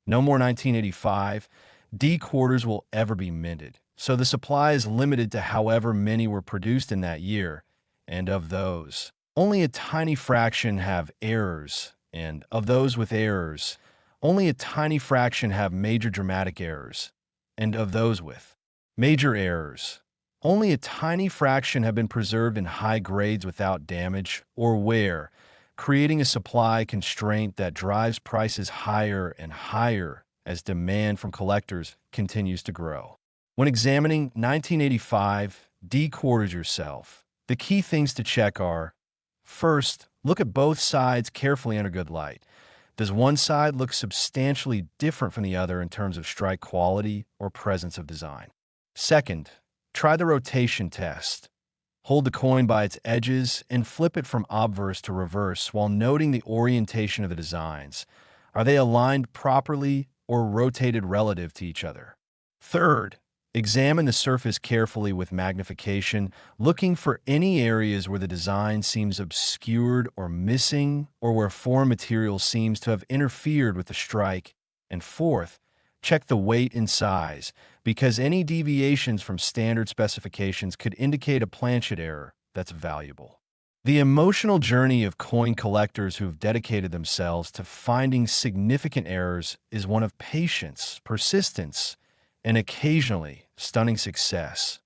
[SPEAKER 1] No more 1985 D quarters will ever be minted, so the supply is limited to however many were produced in that year, and of those, only a tiny fraction have errors, and of those with errors, only a tiny fraction have major dramatic errors, and of those with major errors, only a tiny fraction have been preserved in high grades without damage or wear, creating a supply constraint that drives prices higher and higher as demand from collectors continues to grow. When examining 1985 D quarters yourself, the key things to check are: first, look at both sides carefully under good light. Does one side look substantially different from the other in terms of strike quality or presence of design? Second, try the rotation test. Hold the coin by its edges and flip it from obverse to reverse while noting the orientation of the designs. Are they aligned properly or rotated relative to each other? Third, examine the surface carefully with magnification, looking for any areas where the design seems obscured or missing, or where foreign material seems to have interfered with the strike. And fourth, check the weight and size, because any deviations from standard specifications could indicate a planchet error that's valuable. The emotional journey of coin collectors who've dedicated themselves to finding significant errors is one of patience, persistence, and occasionally stunning success.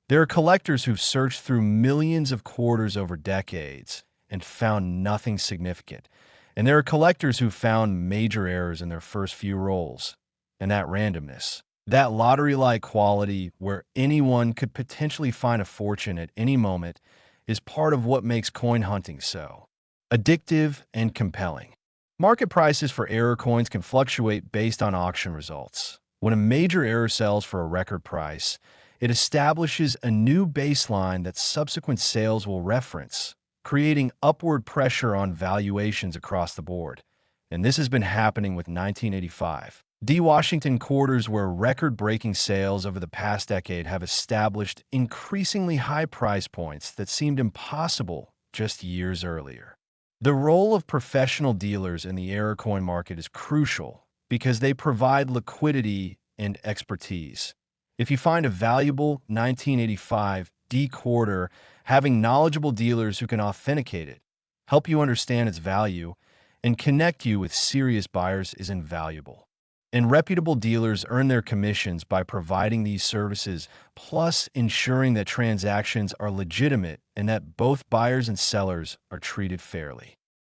[SPEAKER 1] There are collectors who've searched through millions of quarters over decades and found nothing significant. And there are collectors who found major errors in their first few rolls. And that randomness, that lottery-like quality where anyone could potentially find a fortune at any moment, is part of what makes coin hunting so addictive and compelling. Market prices for error coins can fluctuate based on auction results. When a major error sells for a record price, it establishes a new baseline that subsequent sales will reference, creating upward pressure on valuations across the board. And this has been happening with 1985 D Washington quarters, where record-breaking sales over the past decade have established increasingly high price points that seemed impossible just years earlier. The role of professional dealers in the error coin market is crucial because they provide liquidity and expertise. If you find a valuable 1985 D quarter, having knowledgeable dealers who can authenticate it, help you understand its value, and connect you with serious buyers is invaluable. And reputable dealers earn their commissions by providing these services, plus ensuring that transactions are legitimate and that both buyers and sellers are treated fairly.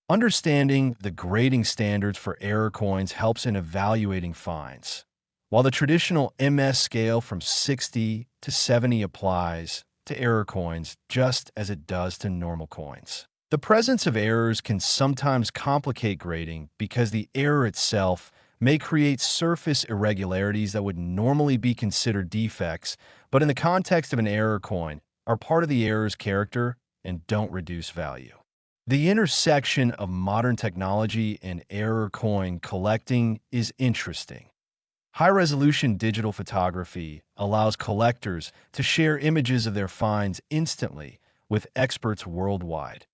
[SPEAKER 1] Understanding the grading standards for error coins helps in evaluating finds. While the traditional MS scale from 60 to 70 applies to error coins just as it does to normal coins, the presence of errors can sometimes complicate grading because the error itself may create surface irregularities that would normally be considered defects, but in the context of an error coin, are part of the error's character and don't reduce value. The intersection of modern technology and error coin collecting is interesting. High-resolution digital photography allows collectors to share images of their finds instantly with experts worldwide.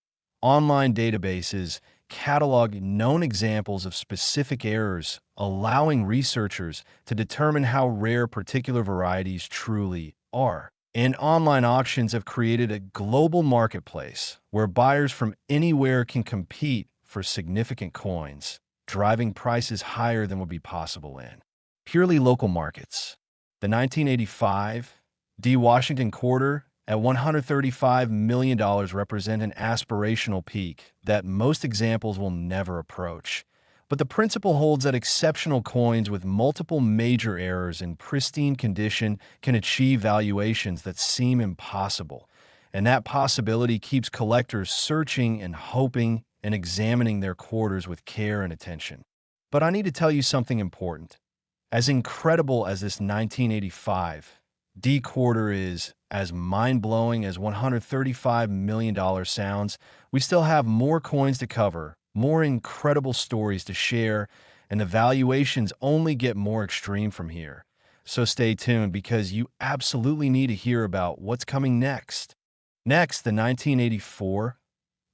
[SPEAKER 1] Online databases catalog known examples of specific errors, allowing researchers to determine how rare particular varieties truly are. And online auctions have created a global marketplace where buyers from anywhere can compete for significant coins, driving prices higher than would be possible in purely local markets. The 1985 D Washington quarter at $135 million represent an aspirational peak that most examples will never approach. But the principle holds that exceptional coins with multiple major errors in pristine condition can achieve valuations that seem impossible. And that possibility keeps collectors searching and hoping and examining their quarters with care and attention. But I need to tell you something important. As incredible as this 1985 D quarter is, as mind-blowing as $135 million sounds, we still have more coins to cover, more incredible stories to share, and the valuations only get more extreme from here. So stay tuned, because you absolutely need to hear about what's coming next. Next, the 1984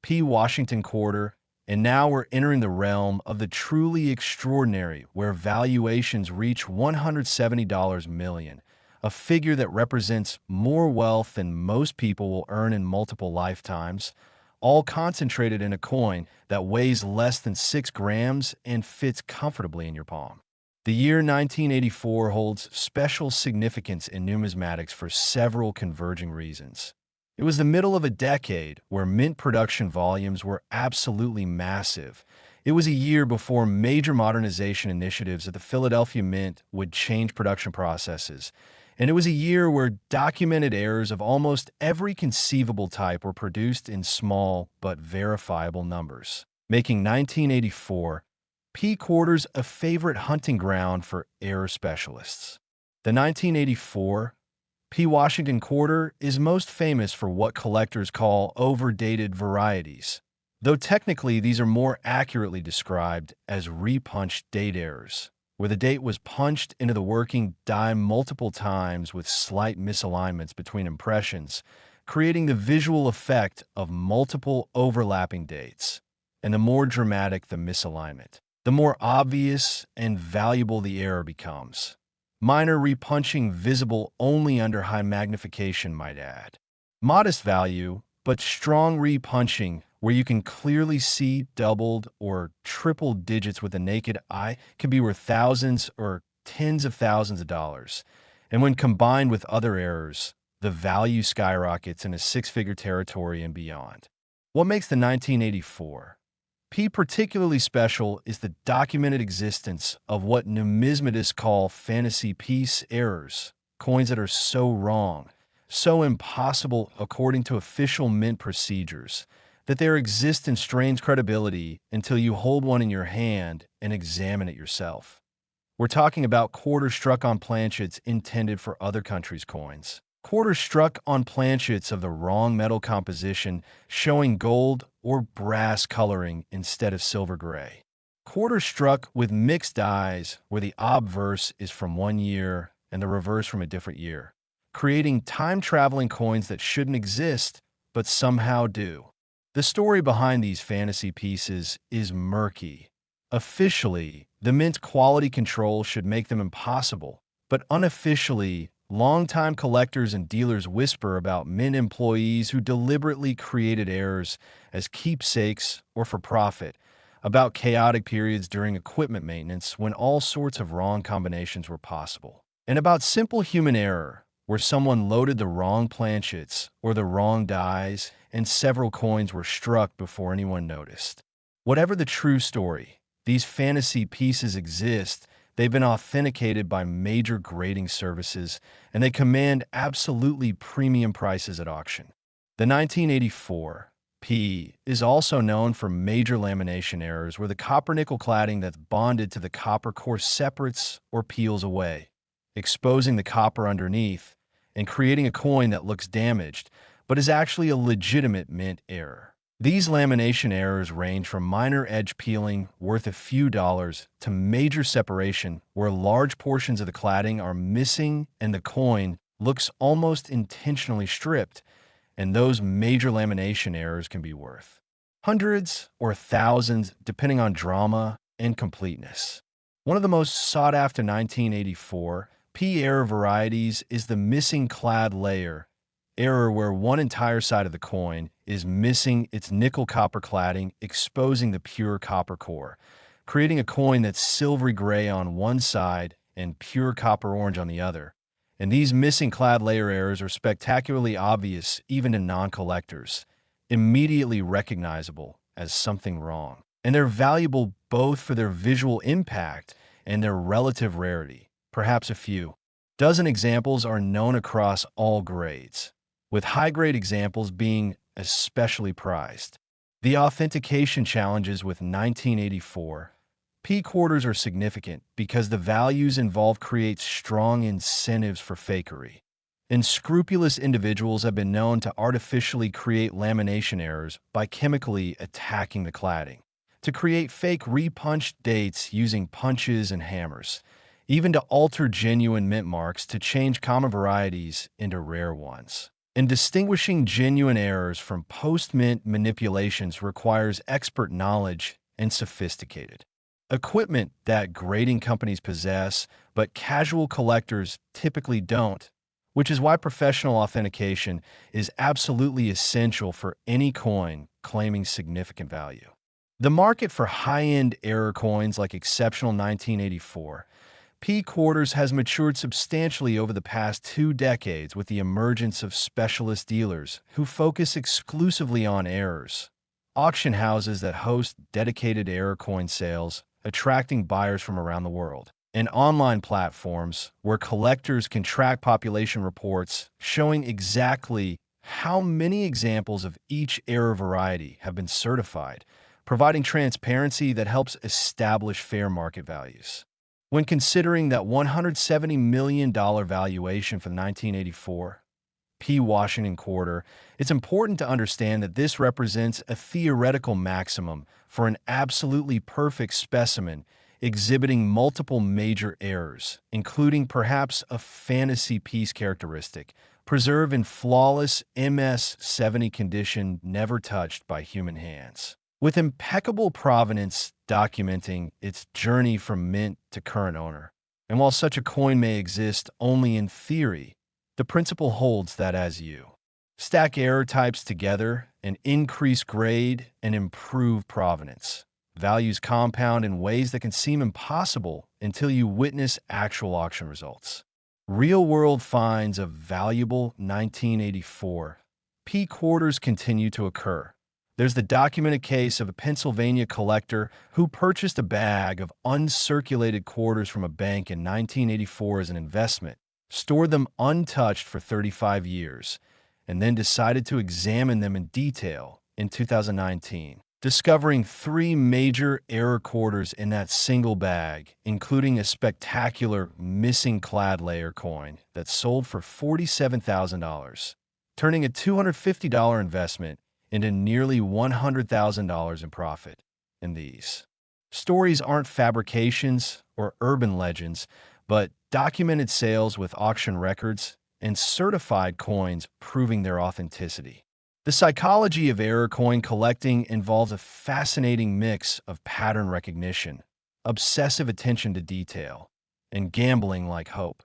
[SPEAKER 1] P Washington quarter, and now we're entering the realm of the truly extraordinary, where valuations reach $170 million. A figure that represents more wealth than most people will earn in multiple lifetimes, all concentrated in a coin that weighs less than 6 grams and fits comfortably in your palm. The year 1984 holds special significance in numismatics for several converging reasons. It was the middle of a decade where mint production volumes were absolutely massive. It was a year before major modernization initiatives at the Philadelphia Mint would change production processes, and it was a year where documented errors of almost every conceivable type were produced in small but verifiable numbers, making 1984 P quarters a favorite hunting ground for error specialists. The 1984 P. Washington quarter is most famous for what collectors call overdated varieties, though technically these are more accurately described as repunched date errors, where the date was punched into the working die multiple times with slight misalignments between impressions, creating the visual effect of multiple overlapping dates. And the more dramatic the misalignment, the more obvious and valuable the error becomes. Minor repunching visible only under high magnification might add modest value, but strong repunching where you can clearly see doubled or triple digits with the naked eye can be worth thousands or tens of thousands of dollars. And when combined with other errors, the value skyrockets into six-figure territory and beyond. What makes the 1984 P particularly special is the documented existence of what numismatists call fantasy piece errors, coins that are so wrong, so impossible according to official mint procedures, that their existence strains credibility until you hold one in your hand and examine it yourself. We're talking about quarters struck on planchets intended for other countries' coins. Quarters struck on planchets of the wrong metal composition, showing gold or brass coloring instead of silver gray. Quarters struck with mixed dies, where the obverse is from one year and the reverse from a different year, creating time-traveling coins that shouldn't exist, but somehow do. The story behind these fantasy pieces is murky. Officially, the Mint's quality control should make them impossible, but unofficially, longtime collectors and dealers whisper about Mint employees who deliberately created errors as keepsakes or for profit, about chaotic periods during equipment maintenance when all sorts of wrong combinations were possible, and about simple human error where someone loaded the wrong planchets or the wrong dies and several coins were struck before anyone noticed. Whatever the true story, these fantasy pieces exist. They've been authenticated by major grading services, and they command absolutely premium prices at auction. The 1984 P is also known for major lamination errors where the copper-nickel cladding that's bonded to the copper core separates or peels away, exposing the copper underneath and creating a coin that looks damaged, but is actually a legitimate mint error. These lamination errors range from minor edge peeling worth a few dollars to major separation where large portions of the cladding are missing and the coin looks almost intentionally stripped, and those major lamination errors can be worth hundreds or thousands depending on drama and completeness. One of the most sought-after 1984 P error varieties is the missing clad layer error where one entire side of the coin is missing its nickel-copper cladding, exposing the pure copper core, creating a coin that's silvery gray on one side and pure copper orange on the other. And these missing clad layer errors are spectacularly obvious even to non-collectors, immediately recognizable as something wrong. And they're valuable both for their visual impact and their relative rarity, perhaps a few dozen examples are known across all grades, with high-grade examples being especially prized. The authentication challenges with 1984 P quarters are significant because the values involved create strong incentives for fakery. Unscrupulous individuals have been known to artificially create lamination errors by chemically attacking the cladding, to create fake repunched dates using punches and hammers, even to alter genuine mint marks to change common varieties into rare ones. And distinguishing genuine errors from post-mint manipulations requires expert knowledge and sophisticated equipment that grading companies possess, but casual collectors typically don't, which is why professional authentication is absolutely essential for any coin claiming significant value. The market for high-end error coins like exceptional 1984 P quarters has matured substantially over the past 2 decades with the emergence of specialist dealers who focus exclusively on errors, auction houses that host dedicated error coin sales, attracting buyers from around the world, and online platforms where collectors can track population reports showing exactly how many examples of each error variety have been certified, providing transparency that helps establish fair market values. When considering that $170 million valuation for the 1984 P. Washington quarter, it's important to understand that this represents a theoretical maximum for an absolutely perfect specimen exhibiting multiple major errors, including perhaps a fantasy piece characteristic, preserved in flawless MS-70 condition never touched by human hands, with impeccable provenance documenting its journey from mint to current owner. And while such a coin may exist only in theory, the principle holds that as you stack error types together and increase grade and improve provenance, values compound in ways that can seem impossible until you witness actual auction results. Real-world finds of valuable 1984 P quarters continue to occur. There's the documented case of a Pennsylvania collector who purchased a bag of uncirculated quarters from a bank in 1984 as an investment, stored them untouched for 35 years, and then decided to examine them in detail in 2019, discovering 3 major error quarters in that single bag, including a spectacular missing clad layer coin that sold for $47,000, turning a $250 investment into nearly $100,000 in profit. And these stories aren't fabrications or urban legends, but documented sales with auction records and certified coins proving their authenticity. The psychology of error coin collecting involves a fascinating mix of pattern recognition, obsessive attention to detail, and gambling like hope.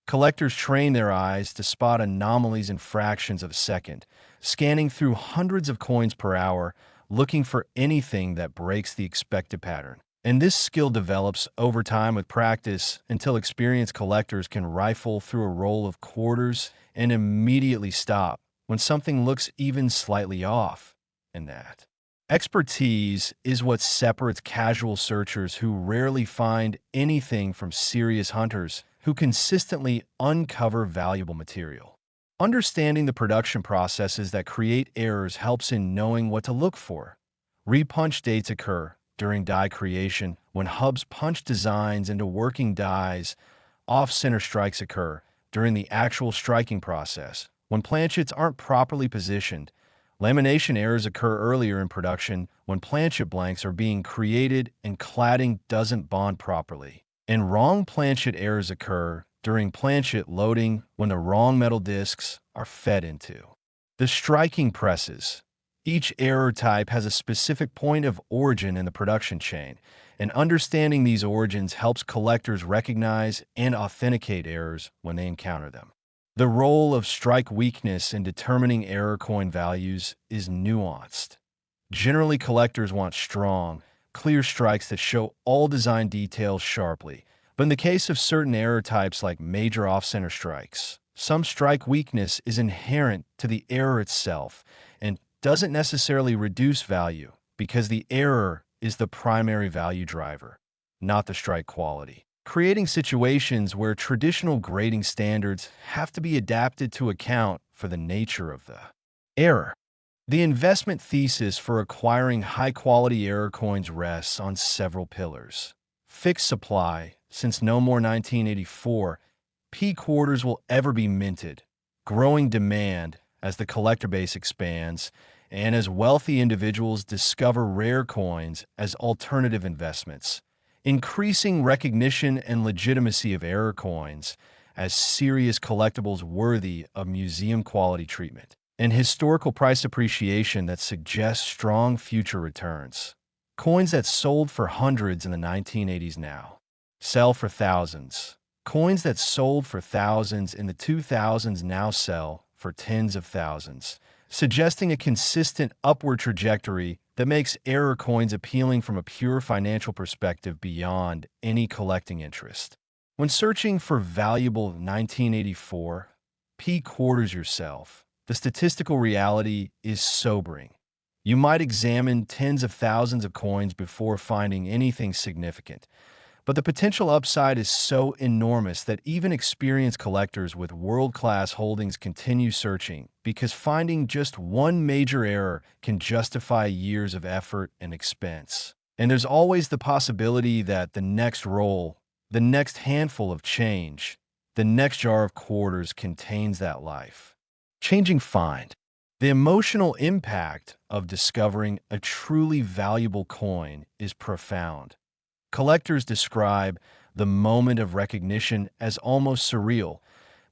[SPEAKER 1] Collectors train their eyes to spot anomalies in fractions of a second, scanning through hundreds of coins per hour, looking for anything that breaks the expected pattern. And this skill develops over time with practice until experienced collectors can rifle through a roll of quarters and immediately stop when something looks even slightly off. And that expertise is what separates casual searchers who rarely find anything from serious hunters who consistently uncover valuable material. Understanding the production processes that create errors helps in knowing what to look for. Repunch dates occur during die creation when hubs punch designs into working dies. Off-center strikes occur during the actual striking process when planchets aren't properly positioned. Lamination errors occur earlier in production when planchet blanks are being created and cladding doesn't bond properly. And wrong planchet errors occur during planchet loading when the wrong metal discs are fed into the striking presses. Each error type has a specific point of origin in the production chain, and understanding these origins helps collectors recognize and authenticate errors when they encounter them. The role of strike weakness in determining error coin values is nuanced. Generally, collectors want strong, clear strikes that show all design details sharply. But in the case of certain error types like major off-center strikes, some strike weakness is inherent to the error itself and doesn't necessarily reduce value because the error is the primary value driver, not the strike quality, creating situations where traditional grading standards have to be adapted to account for the nature of the error. The investment thesis for acquiring high-quality error coins rests on several pillars. Fixed supply, since no more 1984 P quarters will ever be minted. Growing demand as the collector base expands, and as wealthy individuals discover rare coins as alternative investments. Increasing recognition and legitimacy of error coins as serious collectibles worthy of museum-quality treatment, and historical price appreciation that suggests strong future returns. Coins that sold for hundreds in the 1980s now sell for thousands. Coins that sold for thousands in the 2000s now sell for tens of thousands, suggesting a consistent upward trajectory that makes error coins appealing from a pure financial perspective beyond any collecting interest. When searching for valuable 1984 P quarters yourself, the statistical reality is sobering. You might examine tens of thousands of coins before finding anything significant. But the potential upside is so enormous that even experienced collectors with world-class holdings continue searching because finding just one major error can justify years of effort and expense. And there's always the possibility that the next roll, the next handful of change, the next jar of quarters contains that life. Changing find. The emotional impact of discovering a truly valuable coin is profound. Collectors describe the moment of recognition as almost surreal,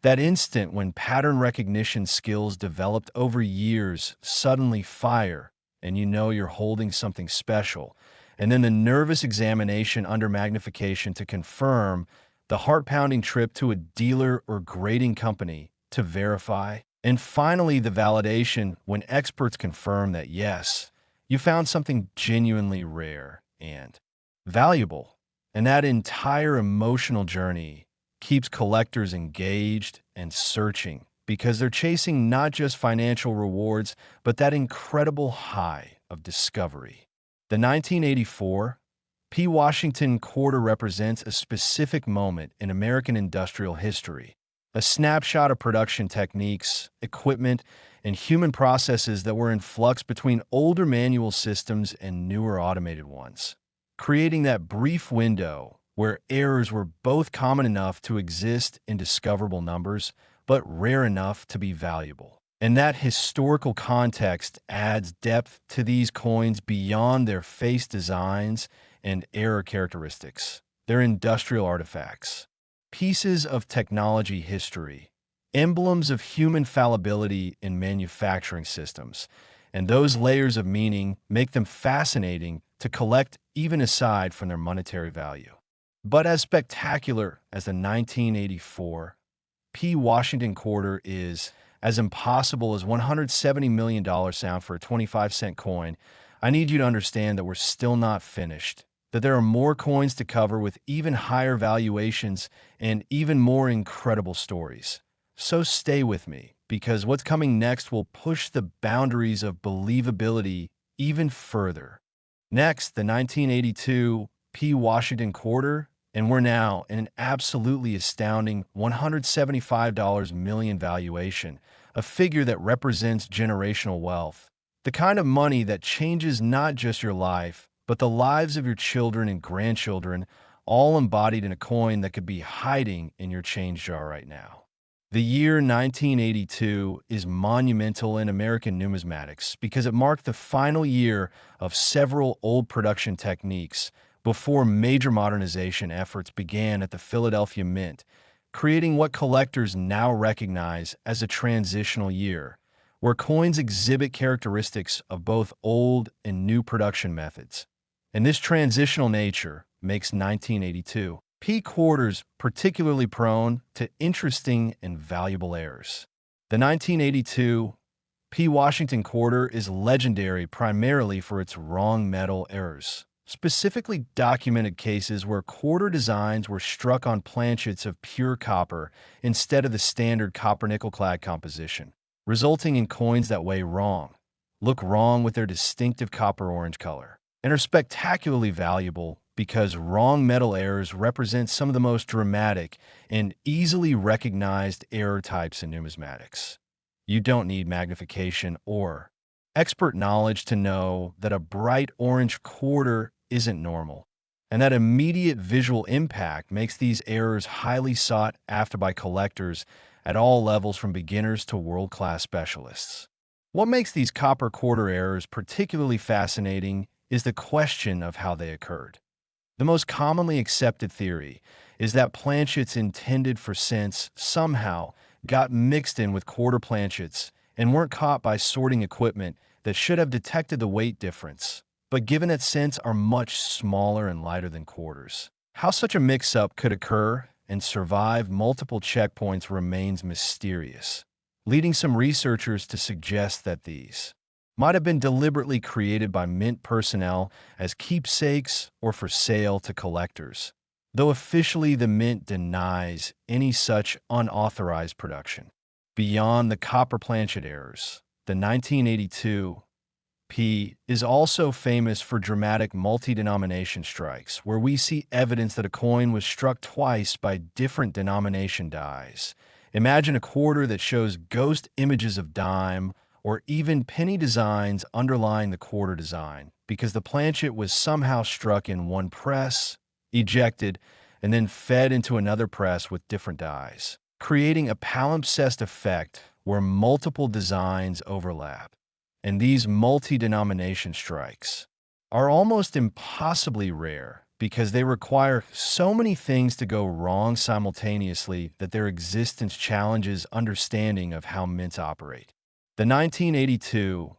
[SPEAKER 1] that instant when pattern recognition skills developed over years suddenly fire and you know you're holding something special, and then the nervous examination under magnification to confirm, the heart-pounding trip to a dealer or grading company to verify, and finally the validation when experts confirm that yes, you found something genuinely rare and valuable. And that entire emotional journey keeps collectors engaged and searching because they're chasing not just financial rewards, but that incredible high of discovery. The 1984 P. Washington quarter represents a specific moment in American industrial history, a snapshot of production techniques, equipment, and human processes that were in flux between older manual systems and newer automated ones, creating that brief window where errors were both common enough to exist in discoverable numbers, but rare enough to be valuable. And that historical context adds depth to these coins beyond their face designs and error characteristics. They're industrial artifacts, pieces of technology history, emblems of human fallibility in manufacturing systems, and those layers of meaning make them fascinating to collect even aside from their monetary value. But as spectacular as the 1984 P. Washington quarter is, as impossible as $170 million sound for a 25-cent coin, I need you to understand that we're still not finished, that there are more coins to cover with even higher valuations and even more incredible stories. So stay with me, because what's coming next will push the boundaries of believability even further. Next, the 1982 P. Washington quarter, and we're now in an absolutely astounding $175 million valuation, a figure that represents generational wealth, the kind of money that changes not just your life, but the lives of your children and grandchildren, all embodied in a coin that could be hiding in your change jar right now. The year 1982 is monumental in American numismatics because it marked the final year of several old production techniques before major modernization efforts began at the Philadelphia Mint, creating what collectors now recognize as a transitional year, where coins exhibit characteristics of both old and new production methods. And this transitional nature makes 1982 P quarters particularly prone to interesting and valuable errors. The 1982 P. Washington quarter is legendary primarily for its wrong metal errors, specifically documented cases where quarter designs were struck on planchets of pure copper instead of the standard copper-nickel clad composition, resulting in coins that weigh wrong, look wrong with their distinctive copper-orange color, and are spectacularly valuable because wrong metal errors represent some of the most dramatic and easily recognized error types in numismatics. You don't need magnification or expert knowledge to know that a bright orange quarter isn't normal, and that immediate visual impact makes these errors highly sought after by collectors at all levels from beginners to world-class specialists. What makes these copper quarter errors particularly fascinating is the question of how they occurred. The most commonly accepted theory is that planchets intended for cents somehow got mixed in with quarter planchets and weren't caught by sorting equipment that should have detected the weight difference. But given that cents are much smaller and lighter than quarters, how such a mix-up could occur and survive multiple checkpoints remains mysterious, leading some researchers to suggest that these might have been deliberately created by Mint personnel as keepsakes or for sale to collectors, though officially the Mint denies any such unauthorized production. Beyond the copper planchet errors, the 1982 P is also famous for dramatic multi-denomination strikes, where we see evidence that a coin was struck twice by different denomination dies. Imagine a quarter that shows ghost images of dime or even penny designs underlying the quarter design, because the planchet was somehow struck in one press, ejected, and then fed into another press with different dies, creating a palimpsest effect where multiple designs overlap. And these multi-denomination strikes are almost impossibly rare because they require so many things to go wrong simultaneously that their existence challenges understanding of how mints operate. The 1982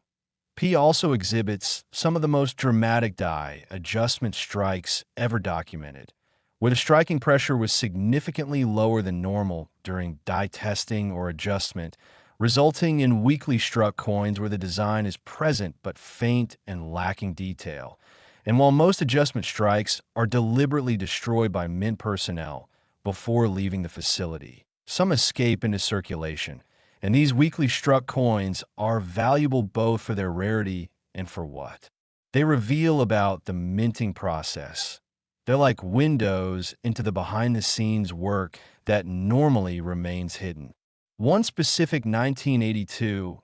[SPEAKER 1] P also exhibits some of the most dramatic die adjustment strikes ever documented, where the striking pressure was significantly lower than normal during die testing or adjustment, resulting in weakly struck coins where the design is present but faint and lacking detail. And while most adjustment strikes are deliberately destroyed by mint personnel before leaving the facility, some escape into circulation, and these weakly struck coins are valuable both for their rarity and for what they reveal about the minting process. They're like windows into the behind-the-scenes work that normally remains hidden. One specific 1982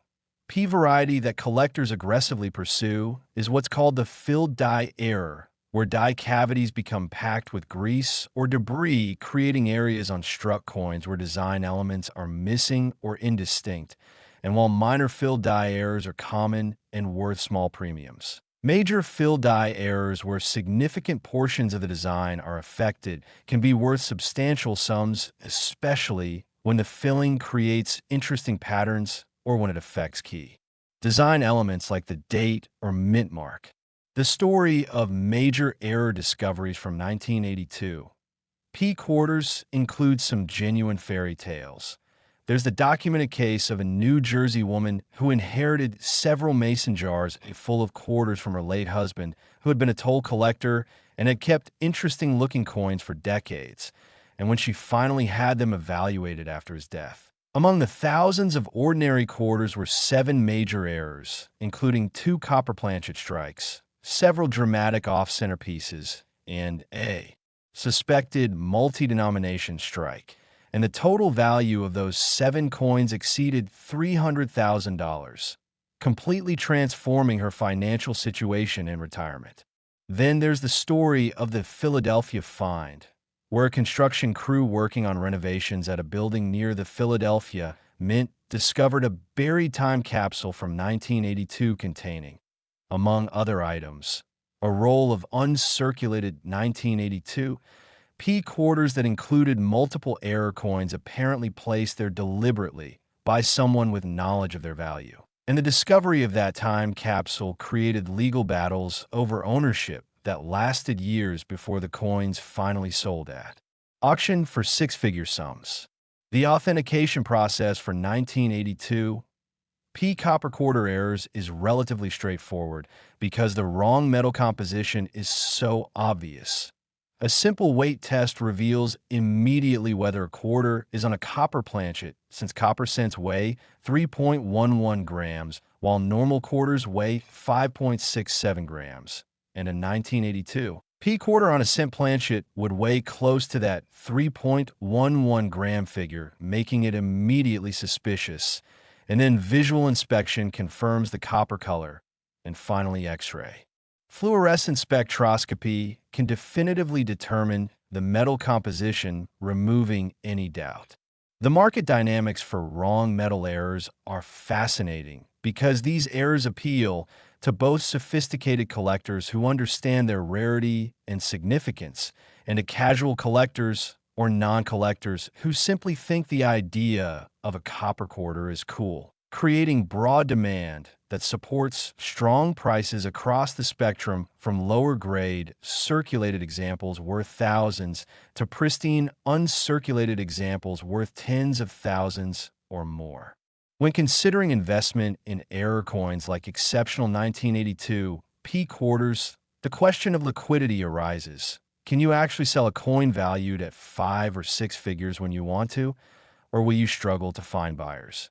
[SPEAKER 1] P variety that collectors aggressively pursue is what's called the filled die error, where die cavities become packed with grease or debris, creating areas on struck coins where design elements are missing or indistinct, and while minor filled die errors are common and worth small premiums. Major filled die errors where significant portions of the design are affected can be worth substantial sums, especially when the filling creates interesting patterns or when it affects key design elements like the date or mint mark. The story of major error discoveries from 1982 P quarters includes some genuine fairy tales. There's the documented case of a New Jersey woman who inherited several mason jars full of quarters from her late husband, who had been a toll collector and had kept interesting-looking coins for decades, and when she finally had them evaluated after his death. Among the thousands of ordinary quarters were 7 major errors, including 2 copper planchet strikes, several dramatic off-center pieces, and a suspected multi-denomination strike, and the total value of those 7 coins exceeded $300,000, completely transforming her financial situation in retirement. Then there's the story of the Philadelphia find, where a construction crew working on renovations at a building near the Philadelphia Mint discovered a buried time capsule from 1982 containing, among other items, a roll of uncirculated 1982 P quarters that included multiple error coins apparently placed there deliberately by someone with knowledge of their value. And the discovery of that time capsule created legal battles over ownership that lasted years before the coins finally sold at auction for 6-figure sums. The authentication process for 1982 P copper quarter errors is relatively straightforward because the wrong metal composition is so obvious. A simple weight test reveals immediately whether a quarter is on a copper planchet, since copper cents weigh 3.11 grams, while normal quarters weigh 5.67 grams. And in 1982, P quarter on a cent planchet would weigh close to that 3.11 gram figure, making it immediately suspicious. And then visual inspection confirms the copper color, and finally X-ray. Fluorescent spectroscopy can definitively determine the metal composition, removing any doubt. The market dynamics for wrong metal errors are fascinating because these errors appeal to both sophisticated collectors who understand their rarity and significance, and to casual collectors or non-collectors who simply think the idea of a copper quarter is cool, creating broad demand that supports strong prices across the spectrum, from lower-grade, circulated examples worth thousands to pristine, uncirculated examples worth tens of thousands or more. When considering investment in error coins like exceptional 1982 P quarters, the question of liquidity arises. Can you actually sell a coin valued at 5 or 6 figures when you want to, or will you struggle to find buyers?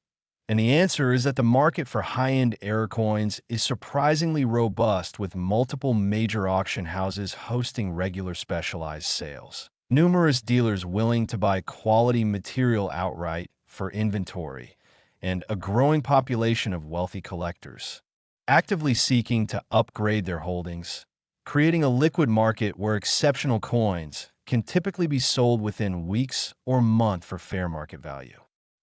[SPEAKER 1] And the answer is that the market for high-end error coins is surprisingly robust, with multiple major auction houses hosting regular specialized sales. Numerous dealers willing to buy quality material outright for inventory, and a growing population of wealthy collectors actively seeking to upgrade their holdings, creating a liquid market where exceptional coins can typically be sold within weeks or months for fair market value.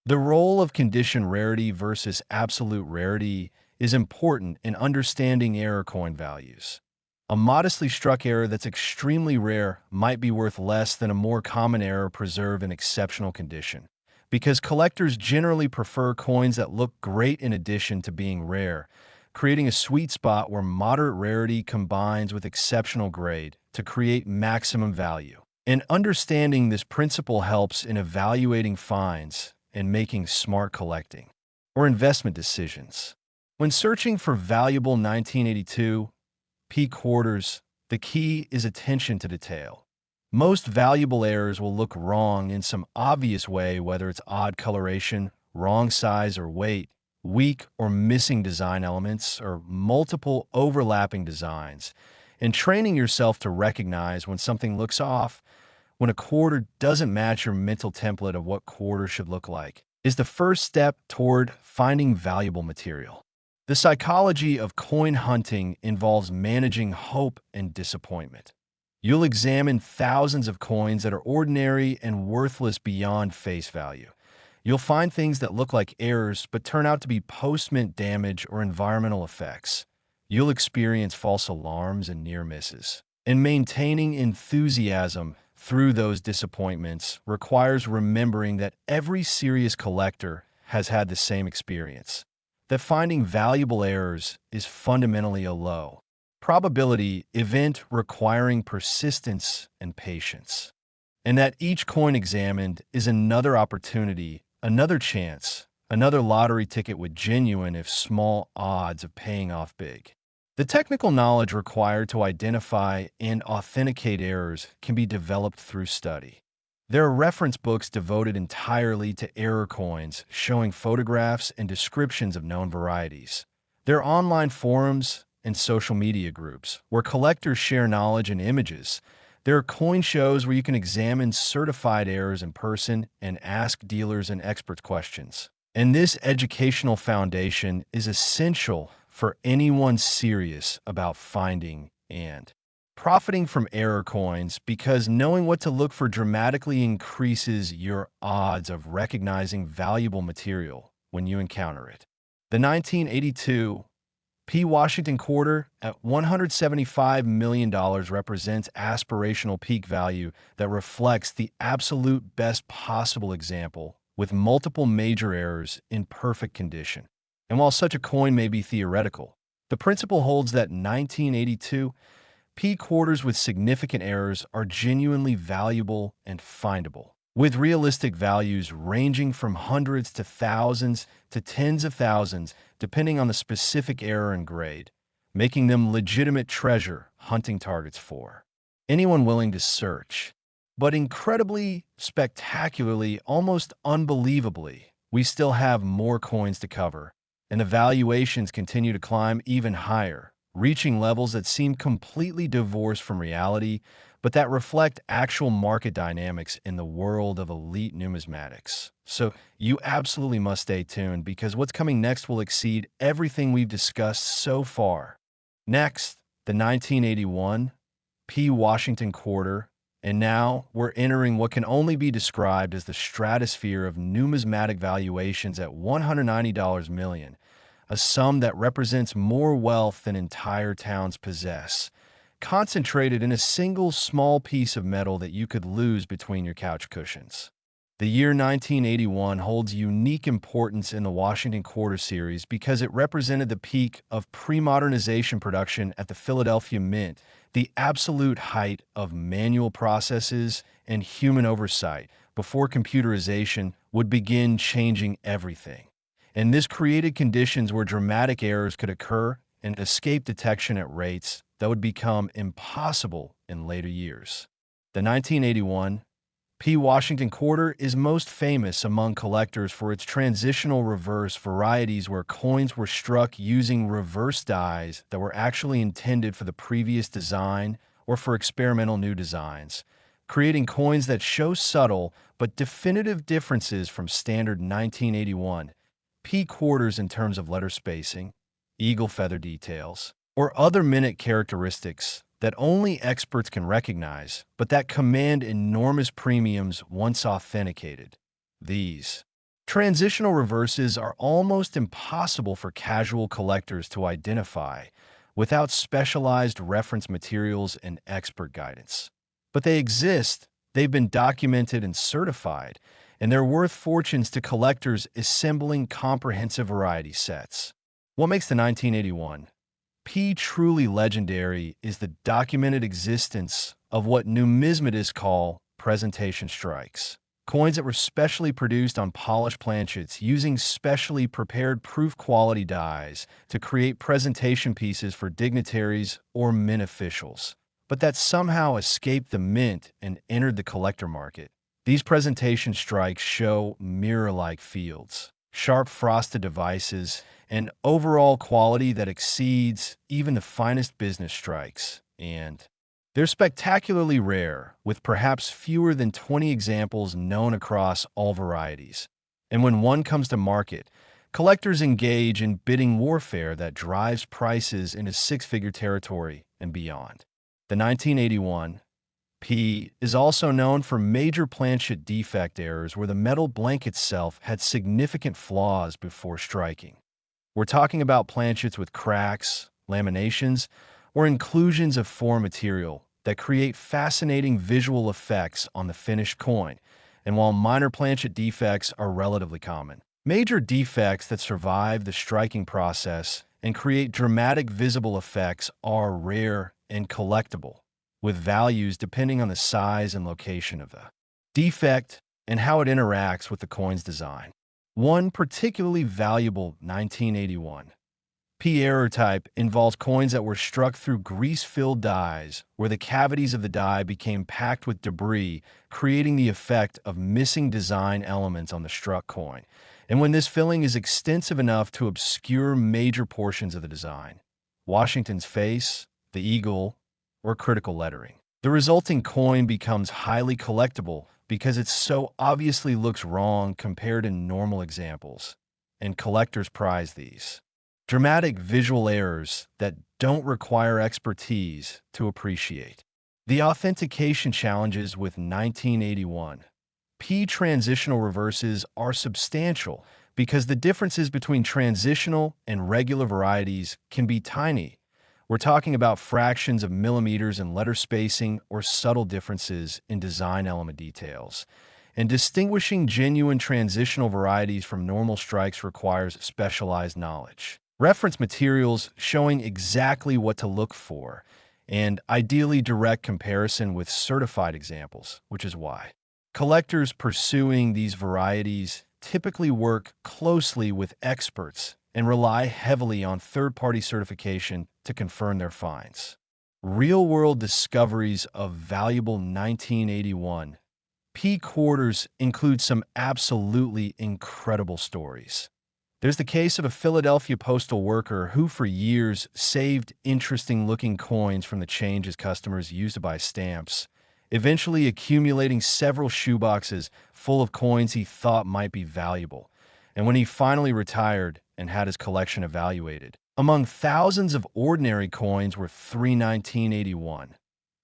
[SPEAKER 1] The role of condition rarity versus absolute rarity is important in understanding error coin values. A modestly struck error that's extremely rare might be worth less than a more common error preserved in exceptional condition, because collectors generally prefer coins that look great in addition to being rare, creating a sweet spot where moderate rarity combines with exceptional grade to create maximum value. And understanding this principle helps in evaluating finds and making smart collecting or investment decisions. When searching for valuable 1982 P quarters, the key is attention to detail. Most valuable errors will look wrong in some obvious way, whether it's odd coloration, wrong size or weight, weak or missing design elements, or multiple overlapping designs. And training yourself to recognize when something looks off, when a quarter doesn't match your mental template of what quarter should look like, is the first step toward finding valuable material. The psychology of coin hunting involves managing hope and disappointment. You'll examine thousands of coins that are ordinary and worthless beyond face value. You'll find things that look like errors but turn out to be post-mint damage or environmental effects. You'll experience false alarms and near misses. And maintaining enthusiasm through those disappointments requires remembering that every serious collector has had the same experience, that finding valuable errors is fundamentally a low probability event requiring persistence and patience, and that each coin examined is another opportunity, another chance, another lottery ticket with genuine, if small, odds of paying off big. The technical knowledge required to identify and authenticate errors can be developed through study. There are reference books devoted entirely to error coins, showing photographs and descriptions of known varieties. There are online forums and social media groups where collectors share knowledge and images. There are coin shows where you can examine certified errors in person and ask dealers and experts questions. And this educational foundation is essential for anyone serious about finding and profiting from error coins, because knowing what to look for dramatically increases your odds of recognizing valuable material when you encounter it. The 1982 P. Washington quarter at $175 million represents aspirational peak value that reflects the absolute best possible example, with multiple major errors in perfect condition. And while such a coin may be theoretical, the principle holds that 1982 P quarters with significant errors are genuinely valuable and findable, with realistic values ranging from hundreds to thousands to tens of thousands, depending on the specific error and grade, making them legitimate treasure hunting targets for anyone willing to search. But incredibly, spectacularly, almost unbelievably, we still have more coins to cover, and the valuations continue to climb even higher, reaching levels that seem completely divorced from reality, but that reflect actual market dynamics in the world of elite numismatics. So you absolutely must stay tuned, because what's coming next will exceed everything we've discussed so far. Next, the 1981 P. Washington quarter, and now we're entering what can only be described as the stratosphere of numismatic valuations at $190 million, a sum that represents more wealth than entire towns possess, concentrated in a single small piece of metal that you could lose between your couch cushions. The year 1981 holds unique importance in the Washington Quarter series because it represented the peak of pre-modernization production at the Philadelphia Mint, the absolute height of manual processes and human oversight before computerization would begin changing everything. And this created conditions where dramatic errors could occur and escape detection at rates that would become impossible in later years. The 1981 P. Washington quarter is most famous among collectors for its transitional reverse varieties where coins were struck using reverse dies that were actually intended for the previous design or for experimental new designs, creating coins that show subtle but definitive differences from standard 1981 P quarters in terms of letter spacing, eagle feather details, or other minute characteristics that only experts can recognize, but that command enormous premiums once authenticated. These transitional reverses are almost impossible for casual collectors to identify without specialized reference materials and expert guidance. But they exist, they've been documented and certified, and they're worth fortunes to collectors assembling comprehensive variety sets. What makes the 1981 P truly legendary is the documented existence of what numismatists call presentation strikes. Coins that were specially produced on polished planchets using specially prepared proof quality dies to create presentation pieces for dignitaries or mint officials, but that somehow escaped the mint and entered the collector market. These presentation strikes show mirror-like fields, sharp frosted devices, and overall quality that exceeds even the finest business strikes. And they're spectacularly rare, with perhaps fewer than 20 examples known across all varieties. And when one comes to market, collectors engage in bidding warfare that drives prices into six-figure territory and beyond. The 1981 P is also known for major planchet defect errors where the metal blank itself had significant flaws before striking. We're talking about planchets with cracks, laminations, or inclusions of foreign material that create fascinating visual effects on the finished coin, and while minor planchet defects are relatively common, major defects that survive the striking process and create dramatic visible effects are rare and collectible, with values depending on the size and location of the defect and how it interacts with the coin's design. One particularly valuable 1981 P error type involves coins that were struck through grease-filled dies, where the cavities of the die became packed with debris, creating the effect of missing design elements on the struck coin, and when this filling is extensive enough to obscure major portions of the design, Washington's face, the eagle, or critical lettering. The resulting coin becomes highly collectible because it so obviously looks wrong compared to normal examples, and collectors prize these dramatic visual errors that don't require expertise to appreciate. The authentication challenges with 1981 P transitional reverses are substantial because the differences between transitional and regular varieties can be tiny. We're talking about fractions of millimeters in letter spacing or subtle differences in design element details. And distinguishing genuine transitional varieties from normal strikes requires specialized knowledge. Reference materials showing exactly what to look for, and ideally direct comparison with certified examples, which is why collectors pursuing these varieties typically work closely with experts and rely heavily on third-party certification to confirm their finds. Real-world discoveries of valuable 1981 P quarters include some absolutely incredible stories. There's the case of a Philadelphia postal worker who for years saved interesting-looking coins from the change his customers used to buy stamps, eventually accumulating several shoeboxes full of coins he thought might be valuable. And when he finally retired and had his collection evaluated, among thousands of ordinary coins were three 1981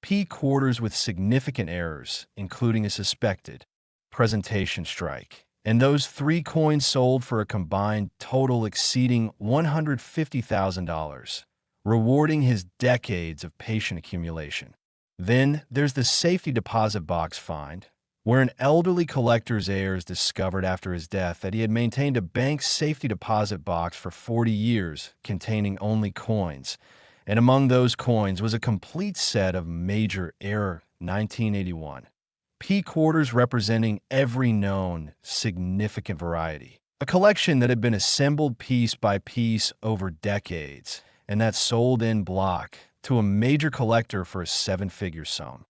[SPEAKER 1] P quarters with significant errors, including a suspected presentation strike. And those three coins sold for a combined total exceeding $150,000, rewarding his decades of patient accumulation. Then there's the safety deposit box find, where an elderly collector's heirs discovered after his death that he had maintained a bank safety deposit box for 40 years containing only coins, and among those coins was a complete set of major error 1981 P quarters representing every known significant variety. A collection that had been assembled piece by piece over decades, and that sold en bloc to a major collector for a seven-figure sum.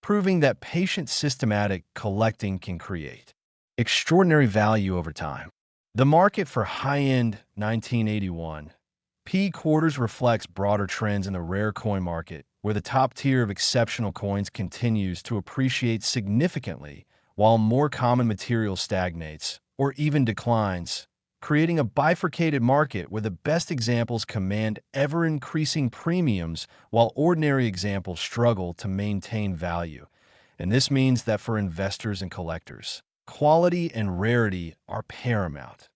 [SPEAKER 1] proving that patient systematic collecting can create extraordinary value over time. The market for high-end 1981 P quarters reflects broader trends in the rare coin market, where the top tier of exceptional coins continues to appreciate significantly while more common material stagnates or even declines, creating a bifurcated market where the best examples command ever-increasing premiums while ordinary examples struggle to maintain value. And this means that for investors and collectors, quality and rarity are paramount.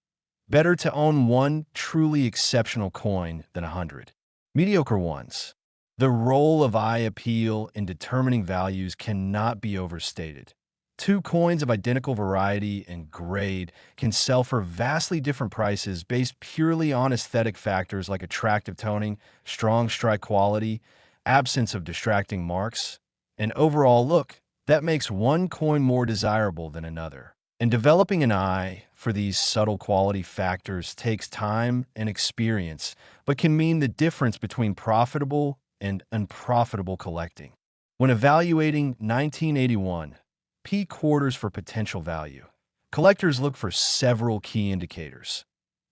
[SPEAKER 1] Better to own one truly exceptional coin than 100 mediocre ones. The role of eye appeal in determining values cannot be overstated. Two coins of identical variety and grade can sell for vastly different prices based purely on aesthetic factors like attractive toning, strong strike quality, absence of distracting marks, and overall look. That makes one coin more desirable than another. And developing an eye for these subtle quality factors takes time and experience, but can mean the difference between profitable and unprofitable collecting. When evaluating 1981 P quarters for potential value, collectors look for several key indicators.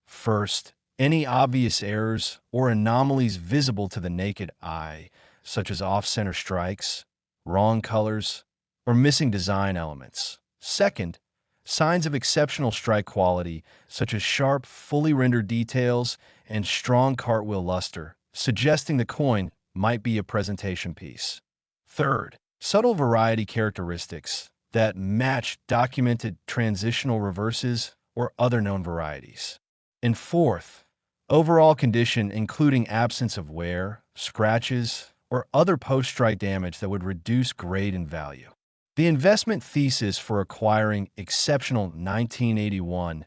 [SPEAKER 1] First, any obvious errors or anomalies visible to the naked eye, such as off-center strikes, wrong colors, or missing design elements. Second, signs of exceptional strike quality, such as sharp, fully rendered details and strong cartwheel luster, suggesting the coin might be a presentation piece. Third, subtle variety characteristics that match documented transitional reverses or other known varieties. And fourth, overall condition including absence of wear, scratches, or other post-strike damage that would reduce grade and value. The investment thesis for acquiring exceptional 1981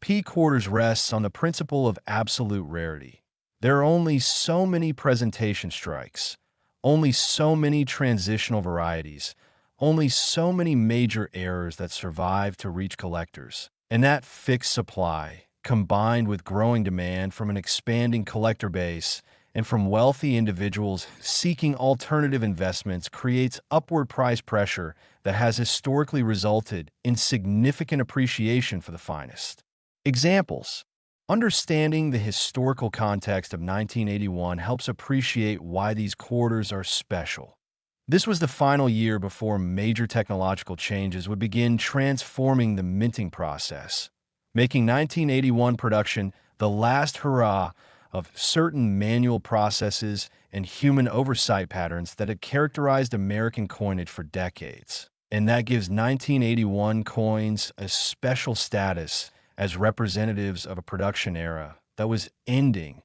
[SPEAKER 1] P quarters rests on the principle of absolute rarity. There are only so many presentation strikes, only so many transitional varieties, only so many major errors that survive to reach collectors. And that fixed supply, combined with growing demand from an expanding collector base and from wealthy individuals seeking alternative investments, creates upward price pressure that has historically resulted in significant appreciation for the finest. Examples. Understanding the historical context of 1981 helps appreciate why these quarters are special. This was the final year before major technological changes would begin transforming the minting process, making 1981 production the last hurrah of certain manual processes and human oversight patterns that had characterized American coinage for decades. And that gives 1981 coins a special status as representatives of a production era that was ending,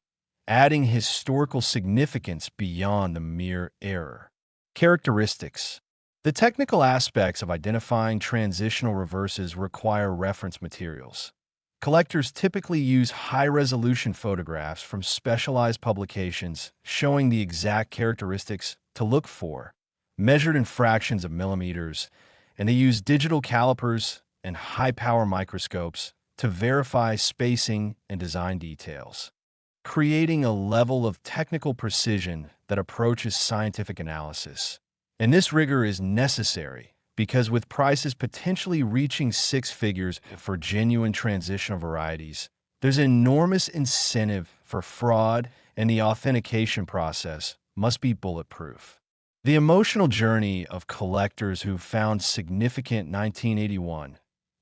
[SPEAKER 1] adding historical significance beyond the mere error. Characteristics. The technical aspects of identifying transitional reverses require reference materials. Collectors typically use high-resolution photographs from specialized publications showing the exact characteristics to look for, measured in fractions of millimeters, and they use digital calipers and high-power microscopes to verify spacing and design details, creating a level of technical precision that approaches scientific analysis. And this rigor is necessary because with prices potentially reaching six figures for genuine transitional varieties, there's enormous incentive for fraud, and the authentication process must be bulletproof. The emotional journey of collectors who found significant 1981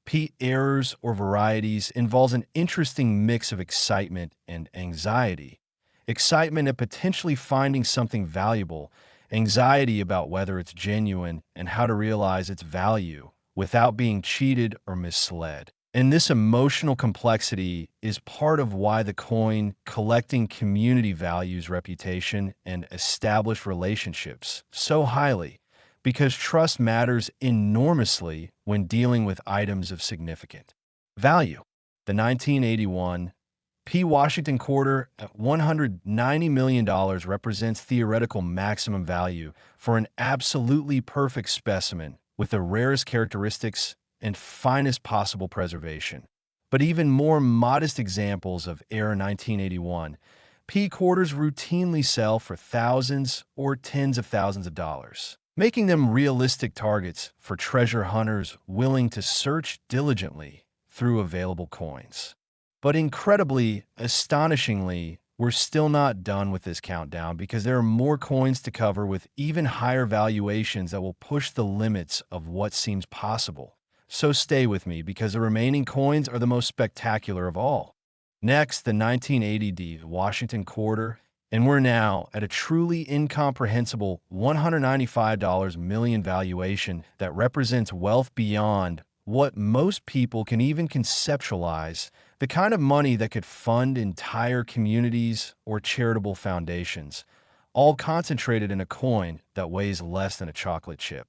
[SPEAKER 1] P errors or varieties involves an interesting mix of excitement and anxiety. Excitement at potentially finding something valuable, anxiety about whether it's genuine and how to realize its value without being cheated or misled. And this emotional complexity is part of why the coin collecting community values reputation and established relationships so highly, because trust matters enormously when dealing with items of significant value. The 1981 P. Washington quarter at $190 million represents theoretical maximum value for an absolutely perfect specimen with the rarest characteristics and finest possible preservation. But even more modest examples of era 1981 P quarters routinely sell for thousands or tens of thousands of dollars. making them realistic targets for treasure hunters willing to search diligently through available coins. But incredibly, astonishingly, we're still not done with this countdown because there are more coins to cover with even higher valuations that will push the limits of what seems possible. So stay with me because the remaining coins are the most spectacular of all. Next, the 1980 Washington quarter, and we're now at a truly incomprehensible $195 million valuation that represents wealth beyond what most people can even conceptualize, the kind of money that could fund entire communities or charitable foundations, all concentrated in a coin that weighs less than a chocolate chip.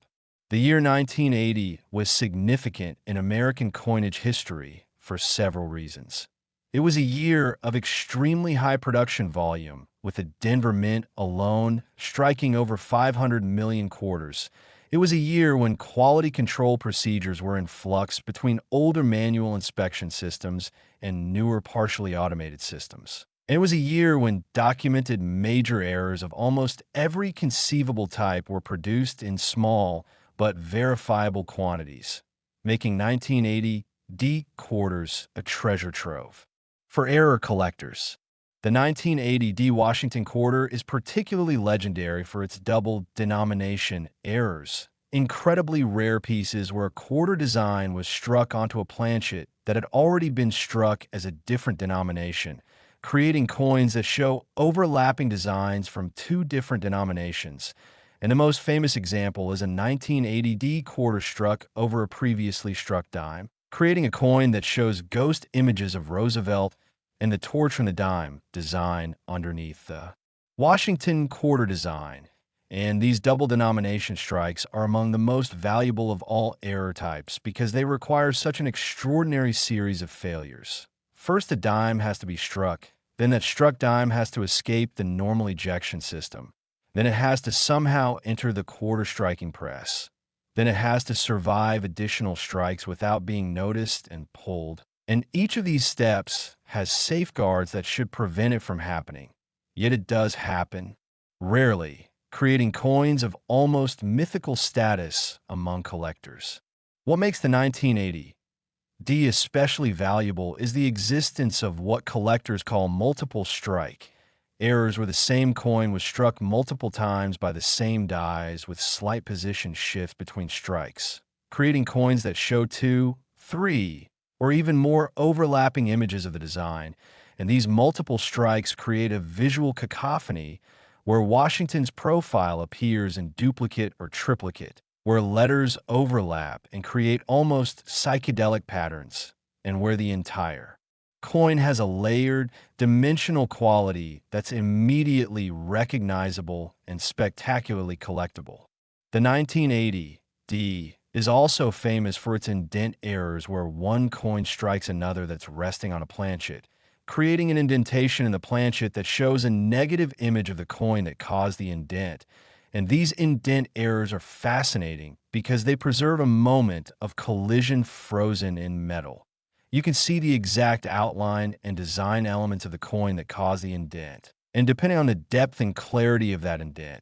[SPEAKER 1] The year 1980 was significant in American coinage history for several reasons. It was a year of extremely high production volume, with the Denver Mint alone striking over 500 million quarters. It was a year when quality control procedures were in flux between older manual inspection systems and newer partially automated systems. It was a year when documented major errors of almost every conceivable type were produced in small but verifiable quantities, making 1980 D quarters a treasure trove. For error collectors, the 1980 D Washington quarter is particularly legendary for its double denomination errors, incredibly rare pieces where a quarter design was struck onto a planchet that had already been struck as a different denomination, creating coins that show overlapping designs from two different denominations. And the most famous example is a 1980 D quarter struck over a previously struck dime, creating a coin that shows ghost images of Roosevelt and the torch from the dime design underneath the Washington quarter design. And these double denomination strikes are among the most valuable of all error types because they require such an extraordinary series of failures. First, a dime has to be struck, then that struck dime has to escape the normal ejection system. Then it has to somehow enter the quarter striking press. Then it has to survive additional strikes without being noticed and pulled. And each of these steps has safeguards that should prevent it from happening. Yet it does happen, rarely, creating coins of almost mythical status among collectors. What makes the 1980 D especially valuable is the existence of what collectors call multiple strike errors, where the same coin was struck multiple times by the same dies with slight position shift between strikes, creating coins that show 2, 3, or even more overlapping images of the design. And these multiple strikes create a visual cacophony where Washington's profile appears in duplicate or triplicate, where letters overlap and create almost psychedelic patterns, and where the entire coin has a layered, dimensional quality that's immediately recognizable and spectacularly collectible. The 1980 D is also famous for its indent errors, where one coin strikes another that's resting on a planchet, creating an indentation in the planchet that shows a negative image of the coin that caused the indent. And these indent errors are fascinating because they preserve a moment of collision frozen in metal. You can see the exact outline and design elements of the coin that cause the indent. And depending on the depth and clarity of that indent,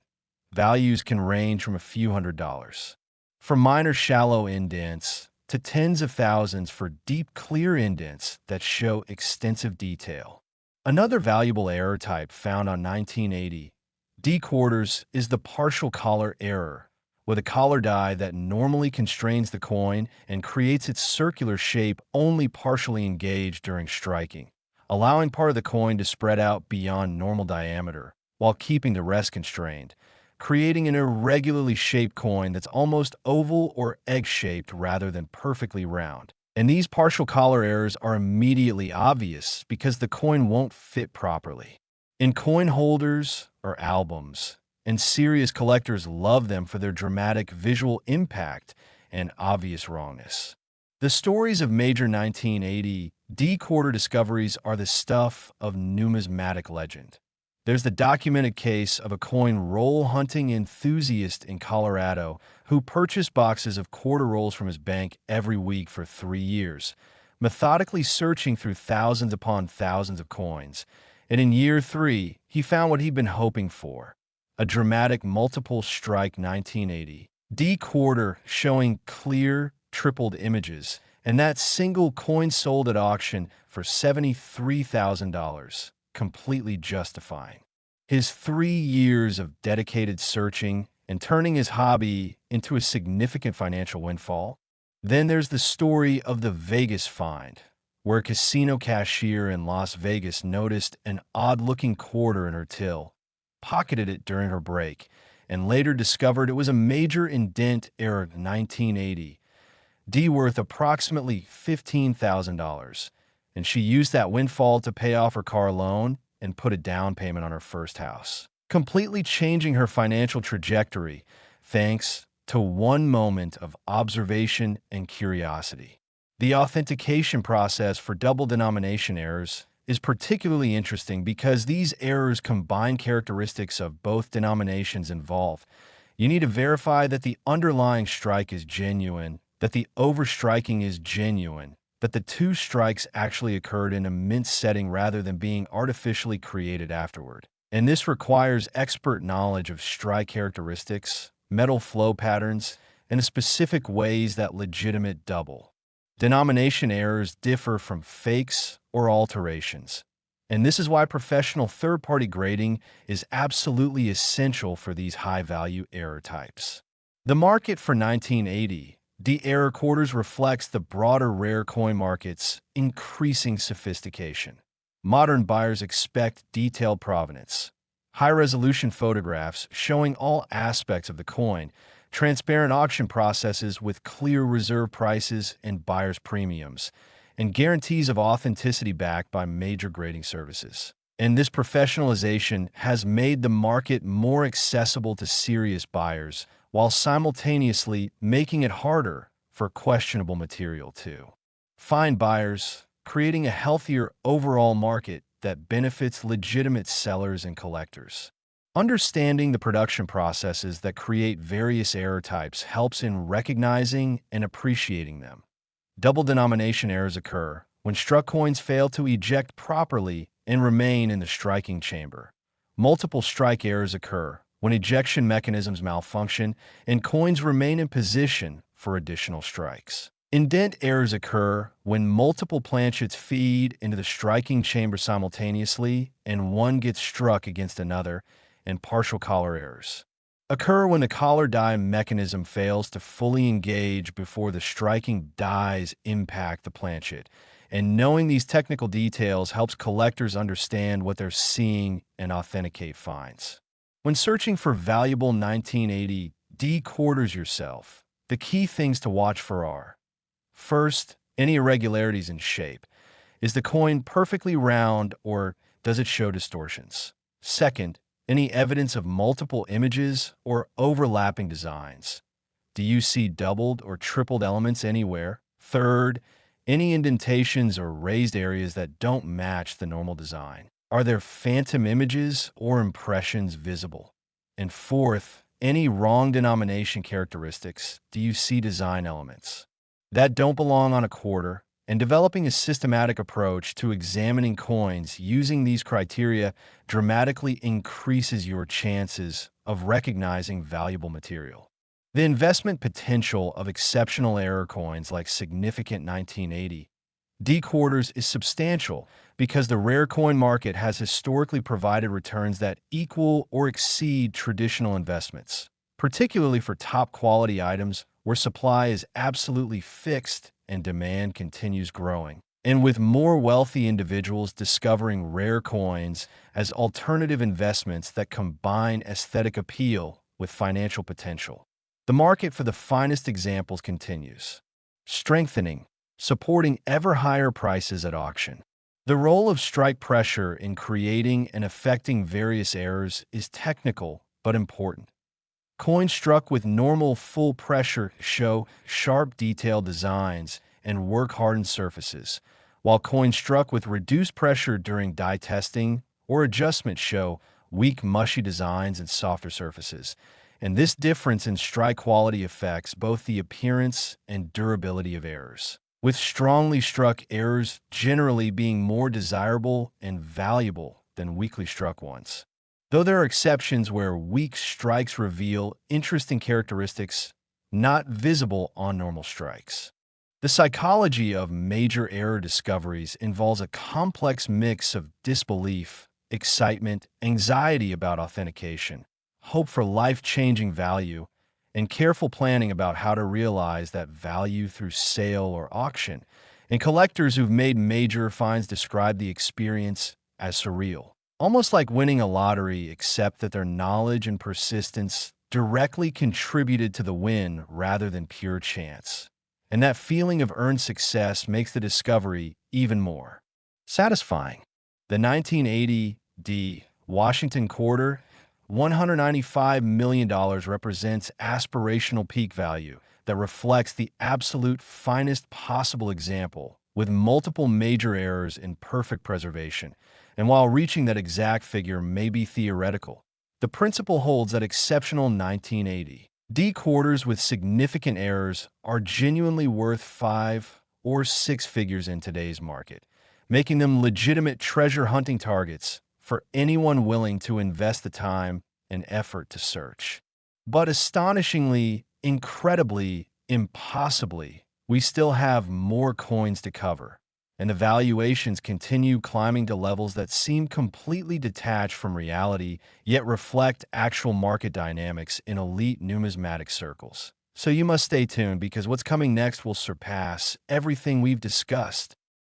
[SPEAKER 1] values can range from a few $100s for minor shallow indents to tens of thousands for deep clear indents that show extensive detail. Another valuable error type found on 1980 D quarters is the partial collar error, with a collar die that normally constrains the coin and creates its circular shape only partially engaged during striking, allowing part of the coin to spread out beyond normal diameter while keeping the rest constrained, creating an irregularly shaped coin that's almost oval or egg-shaped rather than perfectly round. And these partial collar errors are immediately obvious because the coin won't fit properly in coin holders or albums, and serious collectors love them for their dramatic visual impact and obvious wrongness. The stories of major 1980 D quarter discoveries are the stuff of numismatic legend. There's the documented case of a coin roll hunting enthusiast in Colorado who purchased boxes of quarter rolls from his bank every week for 3 years, methodically searching through thousands upon thousands of coins. And in year 3, he found what he'd been hoping for: A dramatic multiple strike 1980. D quarter showing clear tripled images, and that single coin sold at auction for $73,000, completely justifying his 3 years of dedicated searching and turning his hobby into a significant financial windfall. Then there's the story of the Vegas find, where a casino cashier in Las Vegas noticed an odd-looking quarter in her till, pocketed it during her break, and later discovered it was a major indent era 1980, D worth approximately $15,000, and she used that windfall to pay off her car loan and put a down payment on her first house, completely changing her financial trajectory thanks to one moment of observation and curiosity. The authentication process for double denomination errors is particularly interesting because these errors combine characteristics of both denominations involved. You need to verify that the underlying strike is genuine, that the overstriking is genuine, that the two strikes actually occurred in a mint setting rather than being artificially created afterward. And this requires expert knowledge of strike characteristics, metal flow patterns, and the specific ways that legitimate double denomination errors differ from fakes or alterations. And this is why professional third-party grading is absolutely essential for these high-value error types. The market for 1980 D error quarters reflects the broader rare coin market's increasing sophistication. Modern buyers expect detailed provenance, high-resolution photographs showing all aspects of the coin, transparent auction processes with clear reserve prices and buyers' premiums, and guarantees of authenticity backed by major grading services. And this professionalization has made the market more accessible to serious buyers, while simultaneously making it harder for questionable material to find buyers, creating a healthier overall market that benefits legitimate sellers and collectors. Understanding the production processes that create various error types helps in recognizing and appreciating them. Double denomination errors occur when struck coins fail to eject properly and remain in the striking chamber. Multiple strike errors occur when ejection mechanisms malfunction and coins remain in position for additional strikes. Indent errors occur when multiple planchets feed into the striking chamber simultaneously and one gets struck against another, and partial collar errors occur when the collar die mechanism fails to fully engage before the striking dies impact the planchet. And knowing these technical details helps collectors understand what they're seeing and authenticate finds. When searching for valuable 1980 D quarters yourself, the key things to watch for are: first, any irregularities in shape. Is the coin perfectly round or does it show distortions? Second, any evidence of multiple images or overlapping designs. Do you see doubled or tripled elements anywhere? Third, any indentations or raised areas that don't match the normal design. Are there phantom images or impressions visible? And fourth, any wrong denomination characteristics. Do you see design elements that don't belong on a quarter? And developing a systematic approach to examining coins using these criteria dramatically increases your chances of recognizing valuable material. The investment potential of exceptional error coins like significant 1980 D quarters is substantial because the rare coin market has historically provided returns that equal or exceed traditional investments, particularly for top-quality items where supply is absolutely fixed and demand continues growing. And with more wealthy individuals discovering rare coins as alternative investments that combine aesthetic appeal with financial potential, the market for the finest examples continues, strengthening, supporting ever higher prices at auction. The role of strike pressure in creating and affecting various errors is technical but important. Coins struck with normal full pressure show sharp detailed designs and work-hardened surfaces, while coins struck with reduced pressure during die testing or adjustment show weak, mushy designs and softer surfaces. And this difference in strike quality affects both the appearance and durability of errors, with strongly struck errors generally being more desirable and valuable than weakly struck ones. though there are exceptions where weak strikes reveal interesting characteristics not visible on normal strikes. The psychology of major error discoveries involves a complex mix of disbelief, excitement, anxiety about authentication, hope for life-changing value, and careful planning about how to realize that value through sale or auction. And collectors who've made major finds describe the experience as surreal, almost like winning a lottery, except that their knowledge and persistence directly contributed to the win rather than pure chance. And that feeling of earned success makes the discovery even more satisfying. The 1980 Washington quarter, $195 million, represents aspirational peak value that reflects the absolute finest possible example, with multiple major errors in perfect preservation. And while reaching that exact figure may be theoretical, the principle holds that exceptional 1980 quarters with significant errors are genuinely worth 5 or 6 figures in today's market, making them legitimate treasure hunting targets for anyone willing to invest the time and effort to search. But astonishingly, incredibly, impossibly, we still have more coins to cover, and the valuations continue climbing to levels that seem completely detached from reality, yet reflect actual market dynamics in elite numismatic circles. So you must stay tuned, because what's coming next will surpass everything we've discussed.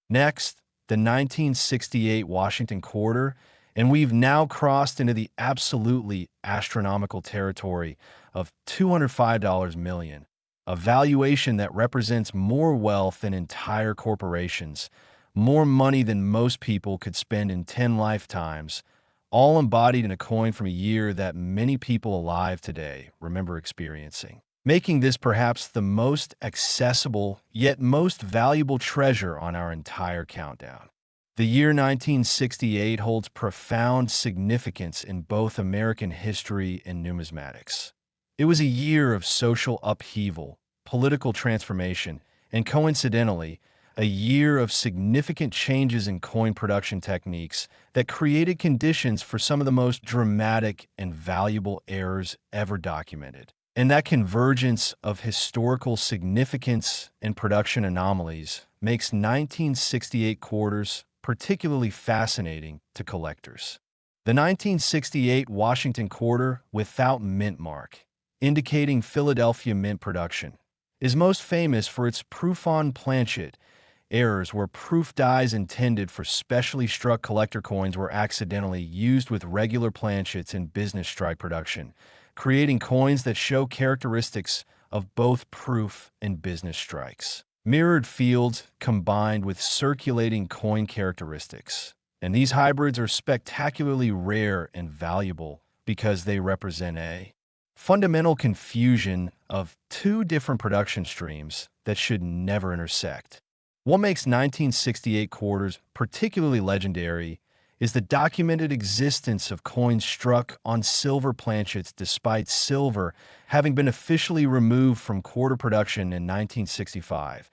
[SPEAKER 1] Next, the 1968 Washington quarter, and we've now crossed into the absolutely astronomical territory of $205 million. A valuation that represents more wealth than entire corporations, more money than most people could spend in 10 lifetimes, all embodied in a coin from a year that many people alive today remember experiencing, making this perhaps the most accessible yet most valuable treasure on our entire countdown. The year 1968 holds profound significance in both American history and numismatics. It was a year of social upheaval, political transformation, and coincidentally, a year of significant changes in coin production techniques that created conditions for some of the most dramatic and valuable errors ever documented. And that convergence of historical significance and production anomalies makes 1968 quarters particularly fascinating to collectors. The 1968 Washington quarter without mint mark, indicating Philadelphia mint production, is most famous for its proof-on-planchet errors, where proof dies intended for specially struck collector coins were accidentally used with regular planchets in business strike production, creating coins that show characteristics of both proof and business strikes. Mirrored fields combined with circulating coin characteristics, and these hybrids are spectacularly rare and valuable because they represent a fundamental confusion of two different production streams that should never intersect. What makes 1968 quarters particularly legendary is the documented existence of coins struck on silver planchets, despite silver having been officially removed from quarter production in 1965,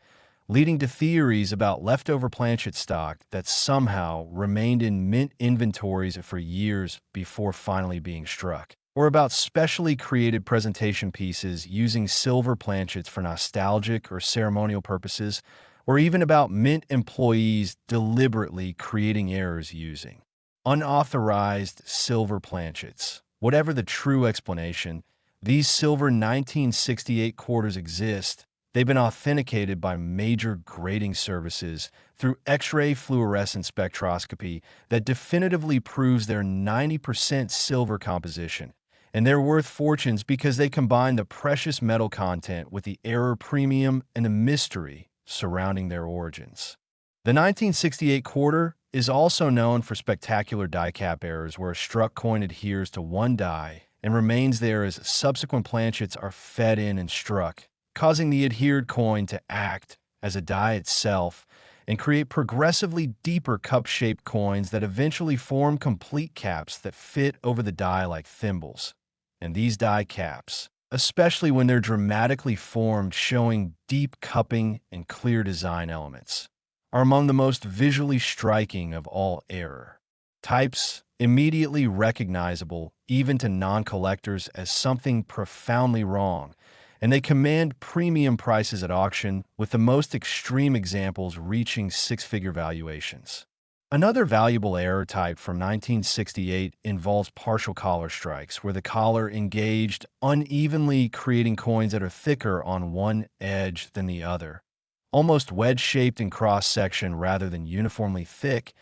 [SPEAKER 1] leading to theories about leftover planchet stock that somehow remained in mint inventories for years before finally being struck, or about specially created presentation pieces using silver planchets for nostalgic or ceremonial purposes, or even about mint employees deliberately creating errors using unauthorized silver planchets. Whatever the true explanation, these silver 1968 quarters exist. They've been authenticated by major grading services through X-ray fluorescent spectroscopy that definitively proves their 90% silver composition. And they're worth fortunes because they combine the precious metal content with the error premium and the mystery surrounding their origins. The 1968 quarter is also known for spectacular die cap errors, where a struck coin adheres to one die and remains there as subsequent planchets are fed in and struck, causing the adhered coin to act as a die itself and create progressively deeper cup-shaped coins that eventually form complete caps that fit over the die like thimbles. And these die caps, especially when they're dramatically formed, showing deep cupping and clear design elements, are among the most visually striking of all error types immediately recognizable even to non-collectors as something profoundly wrong, and they command premium prices at auction, with the most extreme examples reaching six-figure valuations. Another valuable error type from 1968 involves partial collar strikes, where the collar engaged unevenly, creating coins that are thicker on one edge than the other, almost wedge-shaped in cross-section rather than uniformly thick.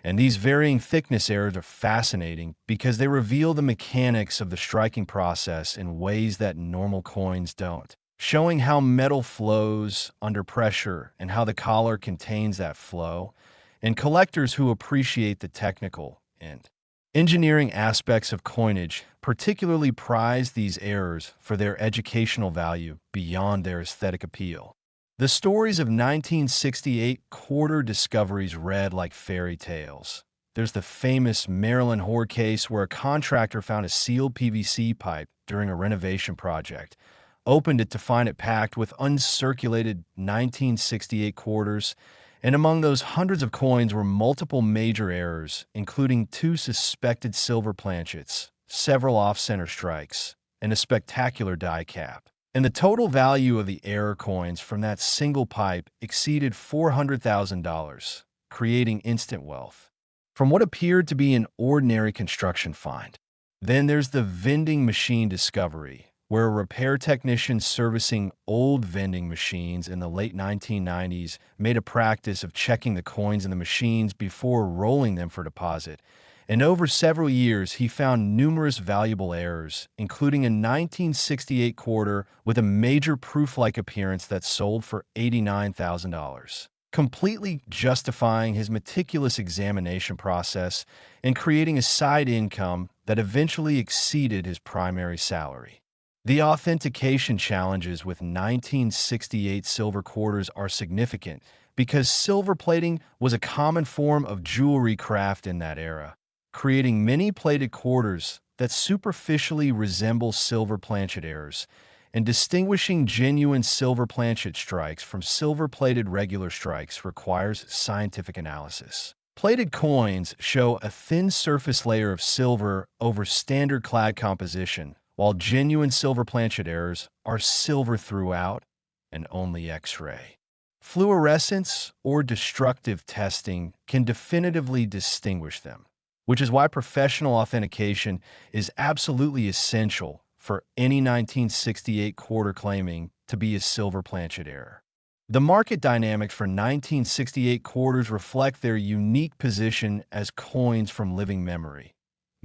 [SPEAKER 1] And these varying thickness errors are fascinating because they reveal the mechanics of the striking process in ways that normal coins don't, showing how metal flows under pressure and how the collar contains that flow. And collectors who appreciate the technical and engineering aspects of coinage particularly prize these errors for their educational value beyond their aesthetic appeal. The stories of 1968 quarter discoveries read like fairy tales. There's the famous Maryland hoard case where a contractor found a sealed PVC pipe during a renovation project, opened it to find it packed with uncirculated 1968 quarters, and among those hundreds of coins were multiple major errors, including two suspected silver planchets, several off-center strikes, and a spectacular die cap. And the total value of the error coins from that single pipe exceeded $400,000, creating instant wealth from what appeared to be an ordinary construction find. Then there's the vending machine discovery, where a repair technician servicing old vending machines in the late 1990s made a practice of checking the coins in the machines before rolling them for deposit. And over several years, he found numerous valuable errors, including a 1968 quarter with a major proof-like appearance that sold for $89,000, completely justifying his meticulous examination process and creating a side income that eventually exceeded his primary salary. The authentication challenges with 1968 silver quarters are significant because silver plating was a common form of jewelry craft in that era, creating many plated quarters that superficially resemble silver planchet errors, and distinguishing genuine silver planchet strikes from silver-plated regular strikes requires scientific analysis. Plated coins show a thin surface layer of silver over standard clad composition, while genuine silver planchet errors are silver throughout and only X-ray. Fluorescence or destructive testing can definitively distinguish them, which is why professional authentication is absolutely essential for any 1968 quarter claiming to be a silver planchet error. The market dynamics for 1968 quarters reflect their unique position as coins from living memory.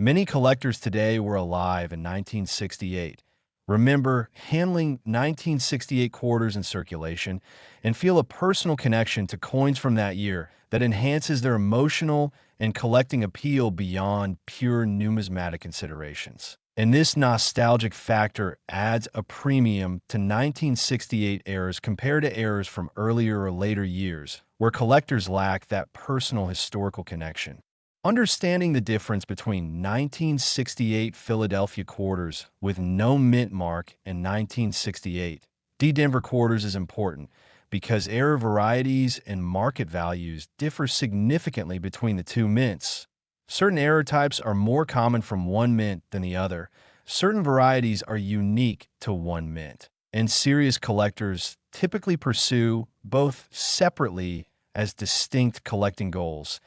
[SPEAKER 1] Many collectors today were alive in 1968, remember handling 1968 quarters in circulation, and feel a personal connection to coins from that year that enhances their emotional and collecting appeal beyond pure numismatic considerations. And this nostalgic factor adds a premium to 1968 errors compared to errors from earlier or later years, where collectors lack that personal historical connection. Understanding the difference between 1968 Philadelphia quarters with no mint mark and 1968 Denver quarters is important because error varieties and market values differ significantly between the two mints. Certain error types are more common from one mint than the other. Certain varieties are unique to one mint, and serious collectors typically pursue both separately as distinct collecting goals.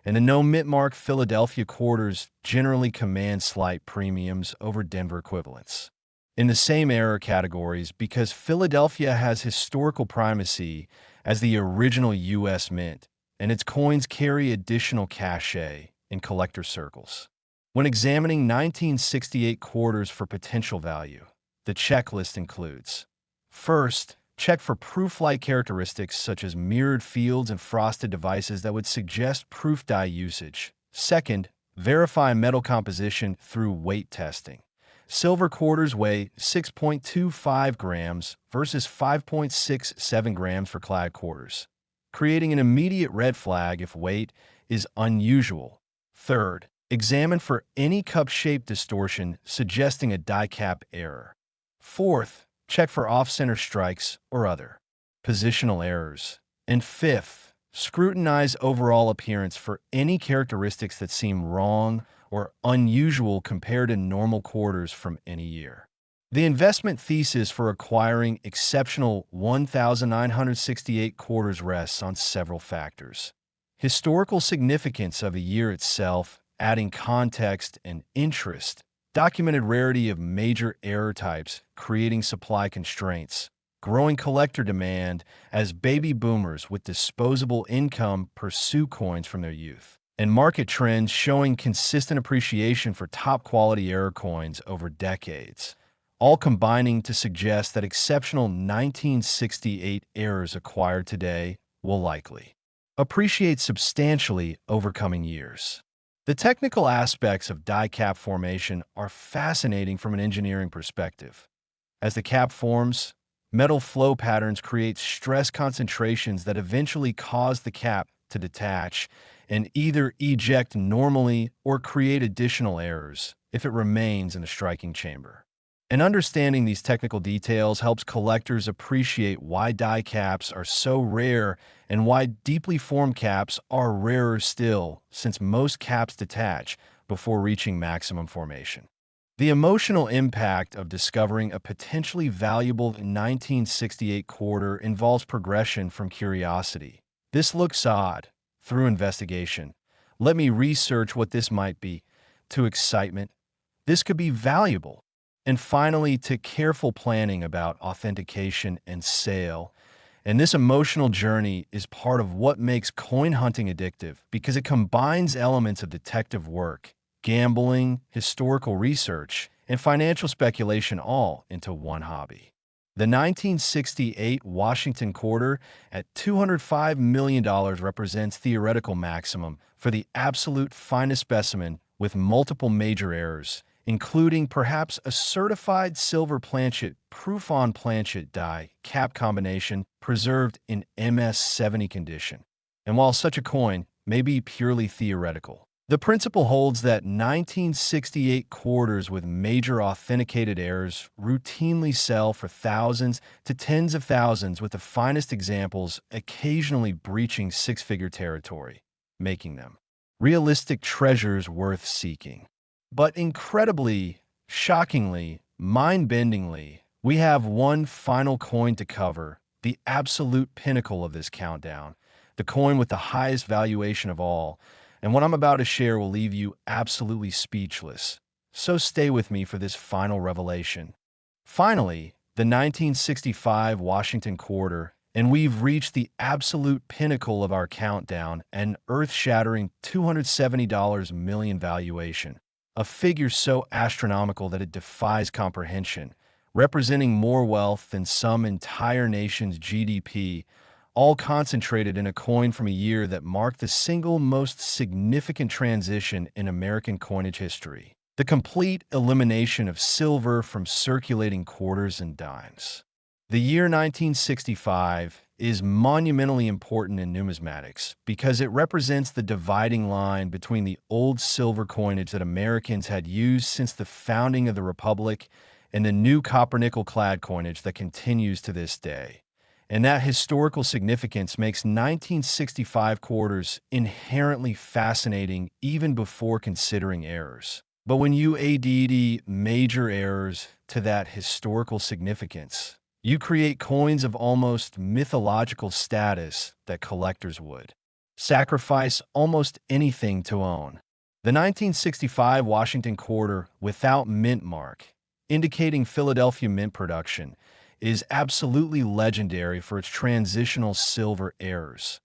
[SPEAKER 1] And the no-mint mark Philadelphia quarters generally command slight premiums over Denver equivalents in the same error categories because Philadelphia has historical primacy as the original U.S. mint, and its coins carry additional cachet in collector circles. When examining 1968 quarters for potential value, the checklist includes: first, check for proof-like characteristics such as mirrored fields and frosted devices that would suggest proof die usage. Second, verify metal composition through weight testing. Silver quarters weigh 6.25 grams versus 5.67 grams for clad quarters, creating an immediate red flag if weight is unusual. Third, examine for any cup-shaped distortion suggesting a die cap error. Fourth, check for off-center strikes or other positional errors. And fifth, Scrutinize overall appearance for any characteristics that seem wrong or unusual compared to normal quarters from any year. The investment thesis for acquiring exceptional 1,968 quarters rests on several factors. Historical significance of a year itself, adding context and interest, documented rarity of major error types, creating supply constraints, growing collector demand as baby boomers with disposable income pursue coins from their youth, and market trends showing consistent appreciation for top-quality error coins over decades, all combining to suggest that exceptional 1968 errors acquired today will likely appreciate substantially over coming years. The technical aspects of die cap formation are fascinating from an engineering perspective. As the cap forms, metal flow patterns create stress concentrations that eventually cause the cap to detach and either eject normally or create additional errors if it remains in a striking chamber. And understanding these technical details helps collectors appreciate why die caps are so rare and why deeply formed caps are rarer still, since most caps detach before reaching maximum formation. The emotional impact of discovering a potentially valuable 1968 quarter involves progression from curiosity. This looks odd, through investigation. Let me research what this might be, to excitement. This could be valuable. And finally, to careful planning about authentication and sale. And this emotional journey is part of what makes coin hunting addictive because it combines elements of detective work, gambling, historical research, and financial speculation all into one hobby. The 1968 Washington quarter at $205 million represents theoretical maximum for the absolute finest specimen with multiple major errors, including perhaps a certified silver planchet proof-on-planchet die cap combination preserved in MS-70 condition. And while such a coin may be purely theoretical, the principle holds that 1968 quarters with major authenticated errors routinely sell for thousands to tens of thousands, with the finest examples occasionally breaching six-figure territory, making them realistic treasures worth seeking. But incredibly, shockingly, mind-bendingly, we have one final coin to cover, the absolute pinnacle of this countdown, the coin with the highest valuation of all, and what I'm about to share will leave you absolutely speechless. So stay with me for this final revelation. Finally, the 1965 Washington quarter, and we've reached the absolute pinnacle of our countdown, an earth-shattering $270 million valuation. A figure so astronomical that it defies comprehension, representing more wealth than some entire nation's GDP, all concentrated in a coin from a year that marked the single most significant transition in American coinage history: the complete elimination of silver from circulating quarters and dimes. The year 1965 is monumentally important in numismatics because it represents the dividing line between the old silver coinage that Americans had used since the founding of the Republic and the new copper-nickel-clad coinage that continues to this day. And that historical significance makes 1965 quarters inherently fascinating even before considering errors. But when you add major errors to that historical significance, you create coins of almost mythological status that collectors would sacrifice almost anything to own. The 1965 Washington quarter without mint mark, indicating Philadelphia mint production, is absolutely legendary for its transitional silver errors.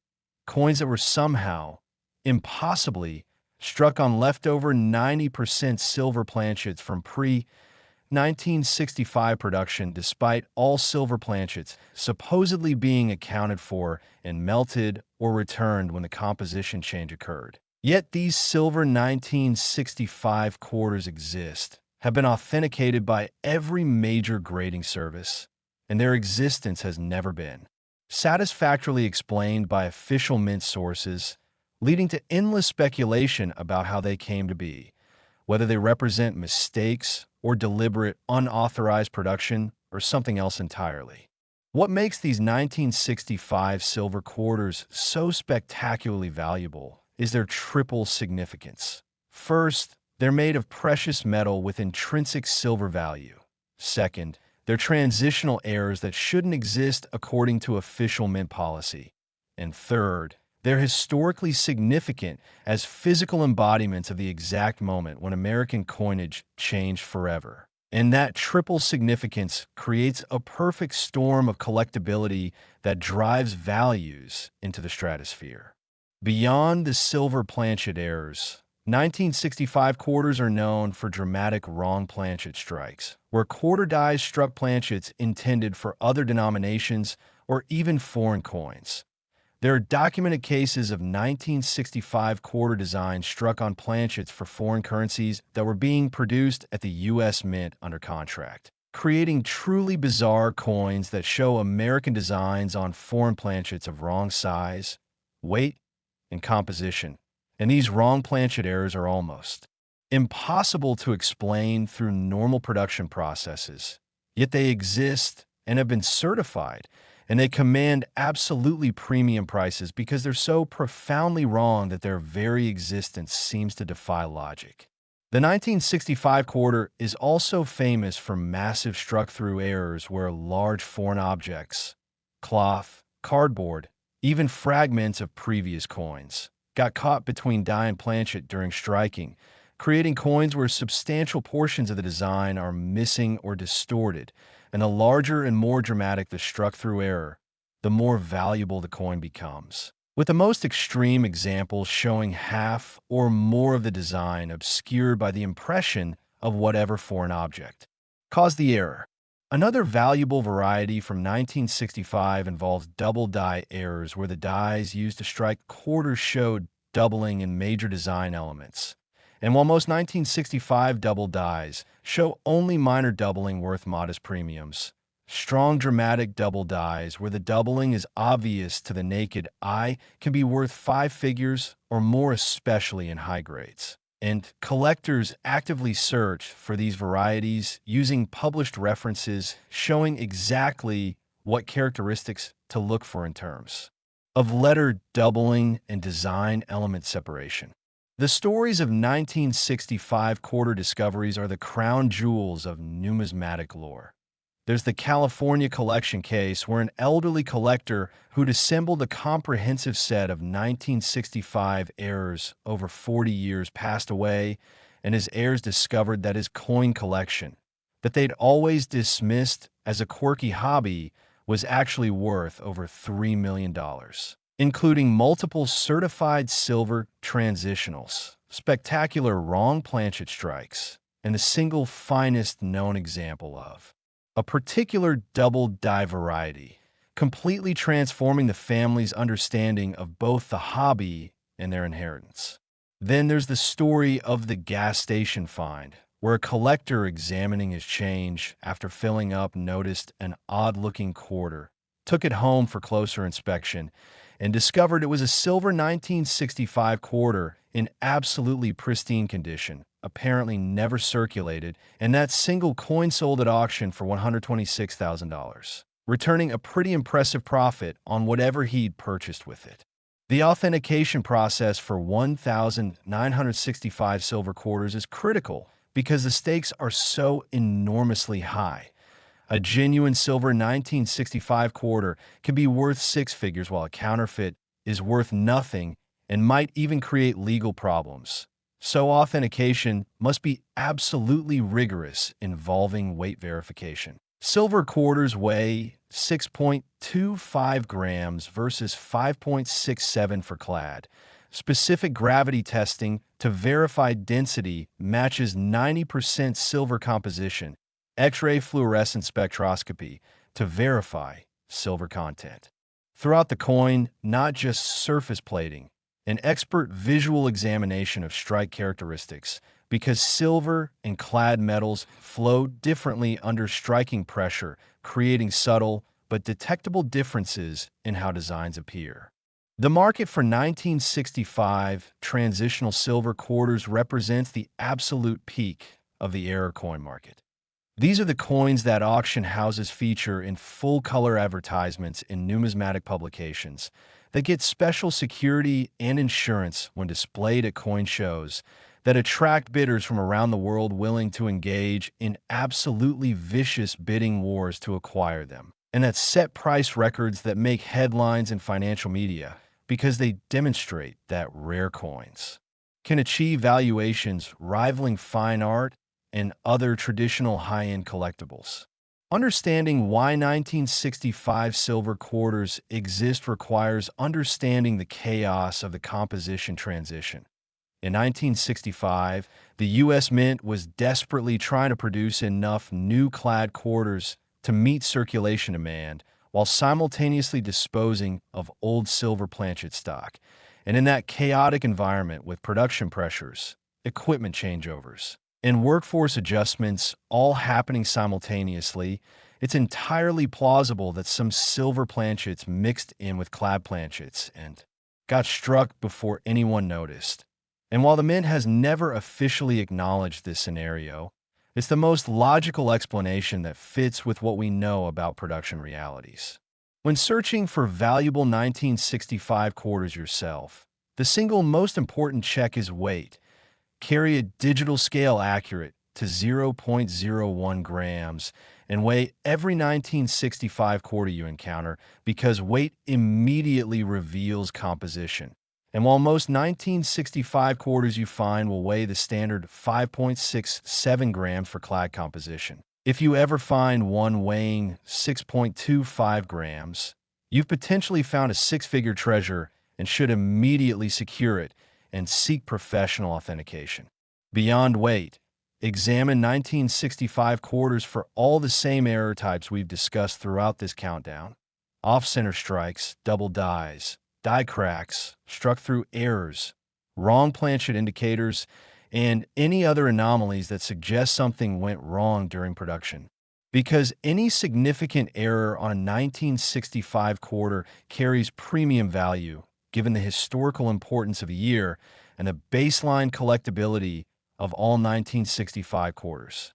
[SPEAKER 1] Coins that were somehow, impossibly, struck on leftover 90% silver planchets from pre-1965 production, despite all silver planchets supposedly being accounted for and melted or returned when the composition change occurred. Yet these silver 1965 quarters exist, have been authenticated by every major grading service, and their existence has never been satisfactorily explained by official mint sources, leading to endless speculation about how they came to be, whether they represent mistakes or deliberate unauthorized production or something else entirely. What makes these 1965 silver quarters so spectacularly valuable is their triple significance. First, they're made of precious metal with intrinsic silver value. Second, they're transitional errors that shouldn't exist according to official mint policy. And third, they're historically significant as physical embodiments of the exact moment when American coinage changed forever. And that triple significance creates a perfect storm of collectability that drives values into the stratosphere. Beyond the silver planchet errors, 1965 quarters are known for dramatic wrong planchet strikes, where quarter dies struck planchets intended for other denominations or even foreign coins. There are documented cases of 1965 quarter designs struck on planchets for foreign currencies that were being produced at the U.S. Mint under contract, creating truly bizarre coins that show American designs on foreign planchets of wrong size, weight, and composition. And these wrong planchet errors are almost impossible to explain through normal production processes, yet they exist and have been certified, and they command absolutely premium prices because they're so profoundly wrong that their very existence seems to defy logic. The 1965 quarter is also famous for massive struck-through errors where large foreign objects, cloth, cardboard, even fragments of previous coins, got caught between die and planchet during striking, creating coins where substantial portions of the design are missing or distorted. And the larger and more dramatic the struck-through error, the more valuable the coin becomes, with the most extreme examples showing half or more of the design obscured by the impression of whatever foreign object caused the error. Another valuable variety from 1965 involves double die errors, where the dies used to strike quarters showed doubling in major design elements. And while most 1965 double dies show only minor doubling worth modest premiums, strong dramatic double dies where the doubling is obvious to the naked eye can be worth five figures or more, especially in high grades. And collectors actively search for these varieties using published references showing exactly what characteristics to look for in terms of letter doubling and design element separation. The stories of 1965 quarter discoveries are the crown jewels of numismatic lore. There's the California collection case, where an elderly collector who'd assembled a comprehensive set of 1965 errors over 40 years passed away, and his heirs discovered that his coin collection, that they'd always dismissed as a quirky hobby, was actually worth over $3 million. Including multiple certified silver transitionals, spectacular wrong planchet strikes, and the single finest known example of a particular double die variety, completely transforming the family's understanding of both the hobby and their inheritance. Then there's the story of the gas station find, where a collector examining his change after filling up noticed an odd-looking quarter, took it home for closer inspection, and discovered it was a silver 1965 quarter in absolutely pristine condition, apparently never circulated, and that single coin sold at auction for $126,000, returning a pretty impressive profit on whatever he'd purchased with it. The authentication process for 1,965 silver quarters is critical because the stakes are so enormously high. A genuine silver 1965 quarter can be worth six figures, while a counterfeit is worth nothing and might even create legal problems. So authentication must be absolutely rigorous, involving weight verification. Silver quarters weigh 6.25 grams versus 5.67 for clad. Specific gravity testing to verify density matches 90% silver composition. X-ray fluorescence spectroscopy to verify silver content. Throughout the coin, not just surface plating, an expert visual examination of strike characteristics, because silver and clad metals flow differently under striking pressure, creating subtle but detectable differences in how designs appear. The market for 1965 transitional silver quarters represents the absolute peak of the error coin market. These are the coins that auction houses feature in full-color advertisements in numismatic publications that get special security and insurance when displayed at coin shows that attract bidders from around the world willing to engage in absolutely vicious bidding wars to acquire them, and that set price records that make headlines in financial media because they demonstrate that rare coins can achieve valuations rivaling fine art and other traditional high-end collectibles. Understanding why 1965 silver quarters exist requires understanding the chaos of the composition transition. In 1965, the U.S. Mint was desperately trying to produce enough new clad quarters to meet circulation demand while simultaneously disposing of old silver planchet stock. And in that chaotic environment with production pressures, equipment changeovers, and workforce adjustments all happening simultaneously, it's entirely plausible that some silver planchets mixed in with clad planchets and got struck before anyone noticed. And while the Mint has never officially acknowledged this scenario, it's the most logical explanation that fits with what we know about production realities. When searching for valuable 1965 quarters yourself, the single most important check is weight. Carry a digital scale accurate to 0.01 grams and weigh every 1965 quarter you encounter because weight immediately reveals composition. And while most 1965 quarters you find will weigh the standard 5.67 grams for clad composition, if you ever find one weighing 6.25 grams, you've potentially found a six-figure treasure and should immediately secure it and seek professional authentication. Beyond weight, examine 1965 quarters for all the same error types we've discussed throughout this countdown. Off-center strikes, double dies, die cracks, struck through errors, wrong planchet indicators, and any other anomalies that suggest something went wrong during production. Because any significant error on a 1965 quarter carries premium value, given the historical importance of a year and the baseline collectability of all 1965 quarters.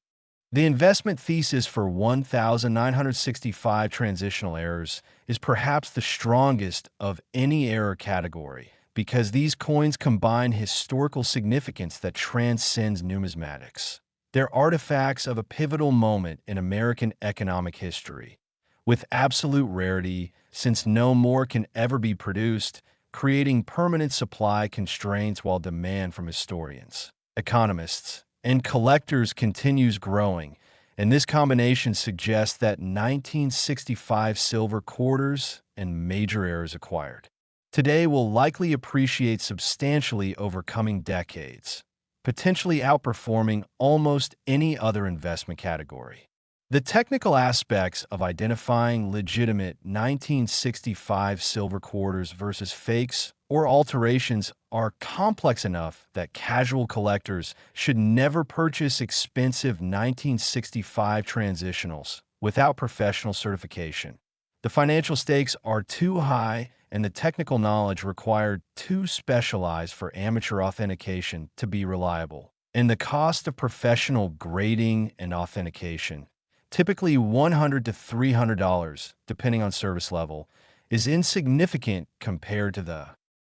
[SPEAKER 1] The investment thesis for 1,965 transitional errors is perhaps the strongest of any error category because these coins combine historical significance that transcends numismatics. They're artifacts of a pivotal moment in American economic history, with absolute rarity since no more can ever be produced, creating permanent supply constraints while demand from historians, economists, and collectors continues growing, and this combination suggests that 1965 silver quarters and major errors acquired today will likely appreciate substantially over coming decades, potentially outperforming almost any other investment category. The technical aspects of identifying legitimate 1965 silver quarters versus fakes or alterations are complex enough that casual collectors should never purchase expensive 1965 transitionals without professional certification. The financial stakes are too high and the technical knowledge required too specialized for amateur authentication to be reliable. And the cost of professional grading and authentication, typically $100 to $300, depending on service level, is insignificant compared to the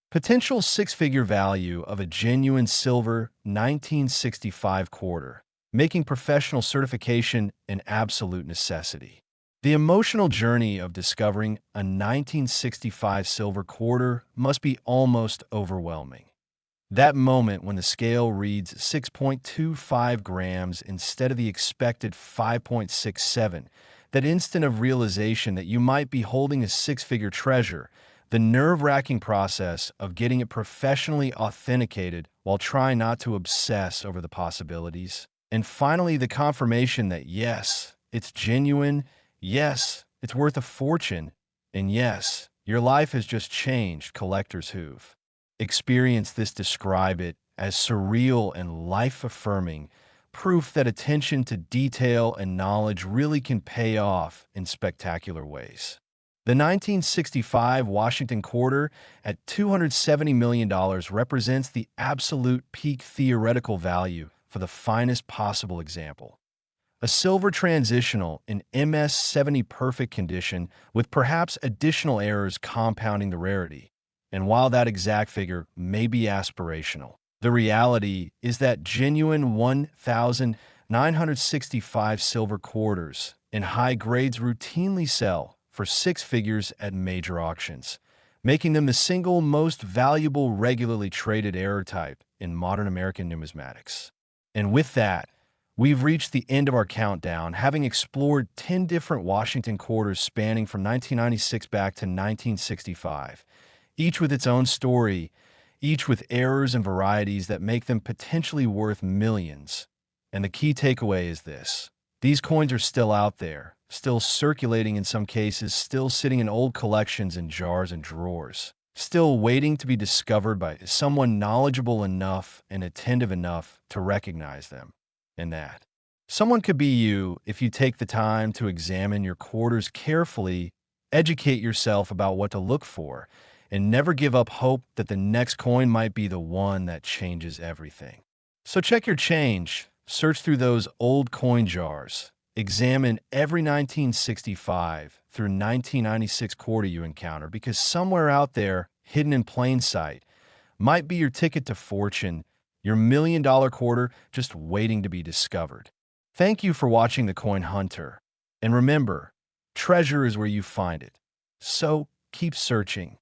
[SPEAKER 1] potential six-figure value of a genuine silver 1965 quarter, making professional certification an absolute necessity. The emotional journey of discovering a 1965 silver quarter must be almost overwhelming. That moment when the scale reads 6.25 grams instead of the expected 5.67, that instant of realization that you might be holding a six-figure treasure, the nerve-wracking process of getting it professionally authenticated while trying not to obsess over the possibilities, and finally the confirmation that yes, it's genuine, yes, it's worth a fortune, and yes, your life has just changed, collectors who've experienced this describe it as surreal and life-affirming, proof that attention to detail and knowledge really can pay off in spectacular ways. The 1965 Washington quarter at $270 million represents the absolute peak theoretical value for the finest possible example. A silver transitional in MS-70 perfect condition with perhaps additional errors compounding the rarity. And while that exact figure may be aspirational, the reality is that genuine 1,965 silver quarters in high grades routinely sell for six figures at major auctions, making them the single most valuable regularly traded error type in modern American numismatics. And with that, we've reached the end of our countdown, having explored 10 different Washington quarters spanning from 1996 back to 1965, each with its own story, each with errors and varieties that make them potentially worth millions. And the key takeaway is this: these coins are still out there, still circulating in some cases, still sitting in old collections in jars and drawers, still waiting to be discovered by someone knowledgeable enough and attentive enough to recognize them. And that someone could be you if you take the time to examine your quarters carefully, educate yourself about what to look for, and never give up hope that the next coin might be the one that changes everything. So check your change, search through those old coin jars, examine every 1965 through 1996 quarter you encounter, because somewhere out there, hidden in plain sight, might be your ticket to fortune, your $1,000,000 quarter just waiting to be discovered. Thank you for watching The Coin Hunter. And remember, treasure is where you find it. So keep searching.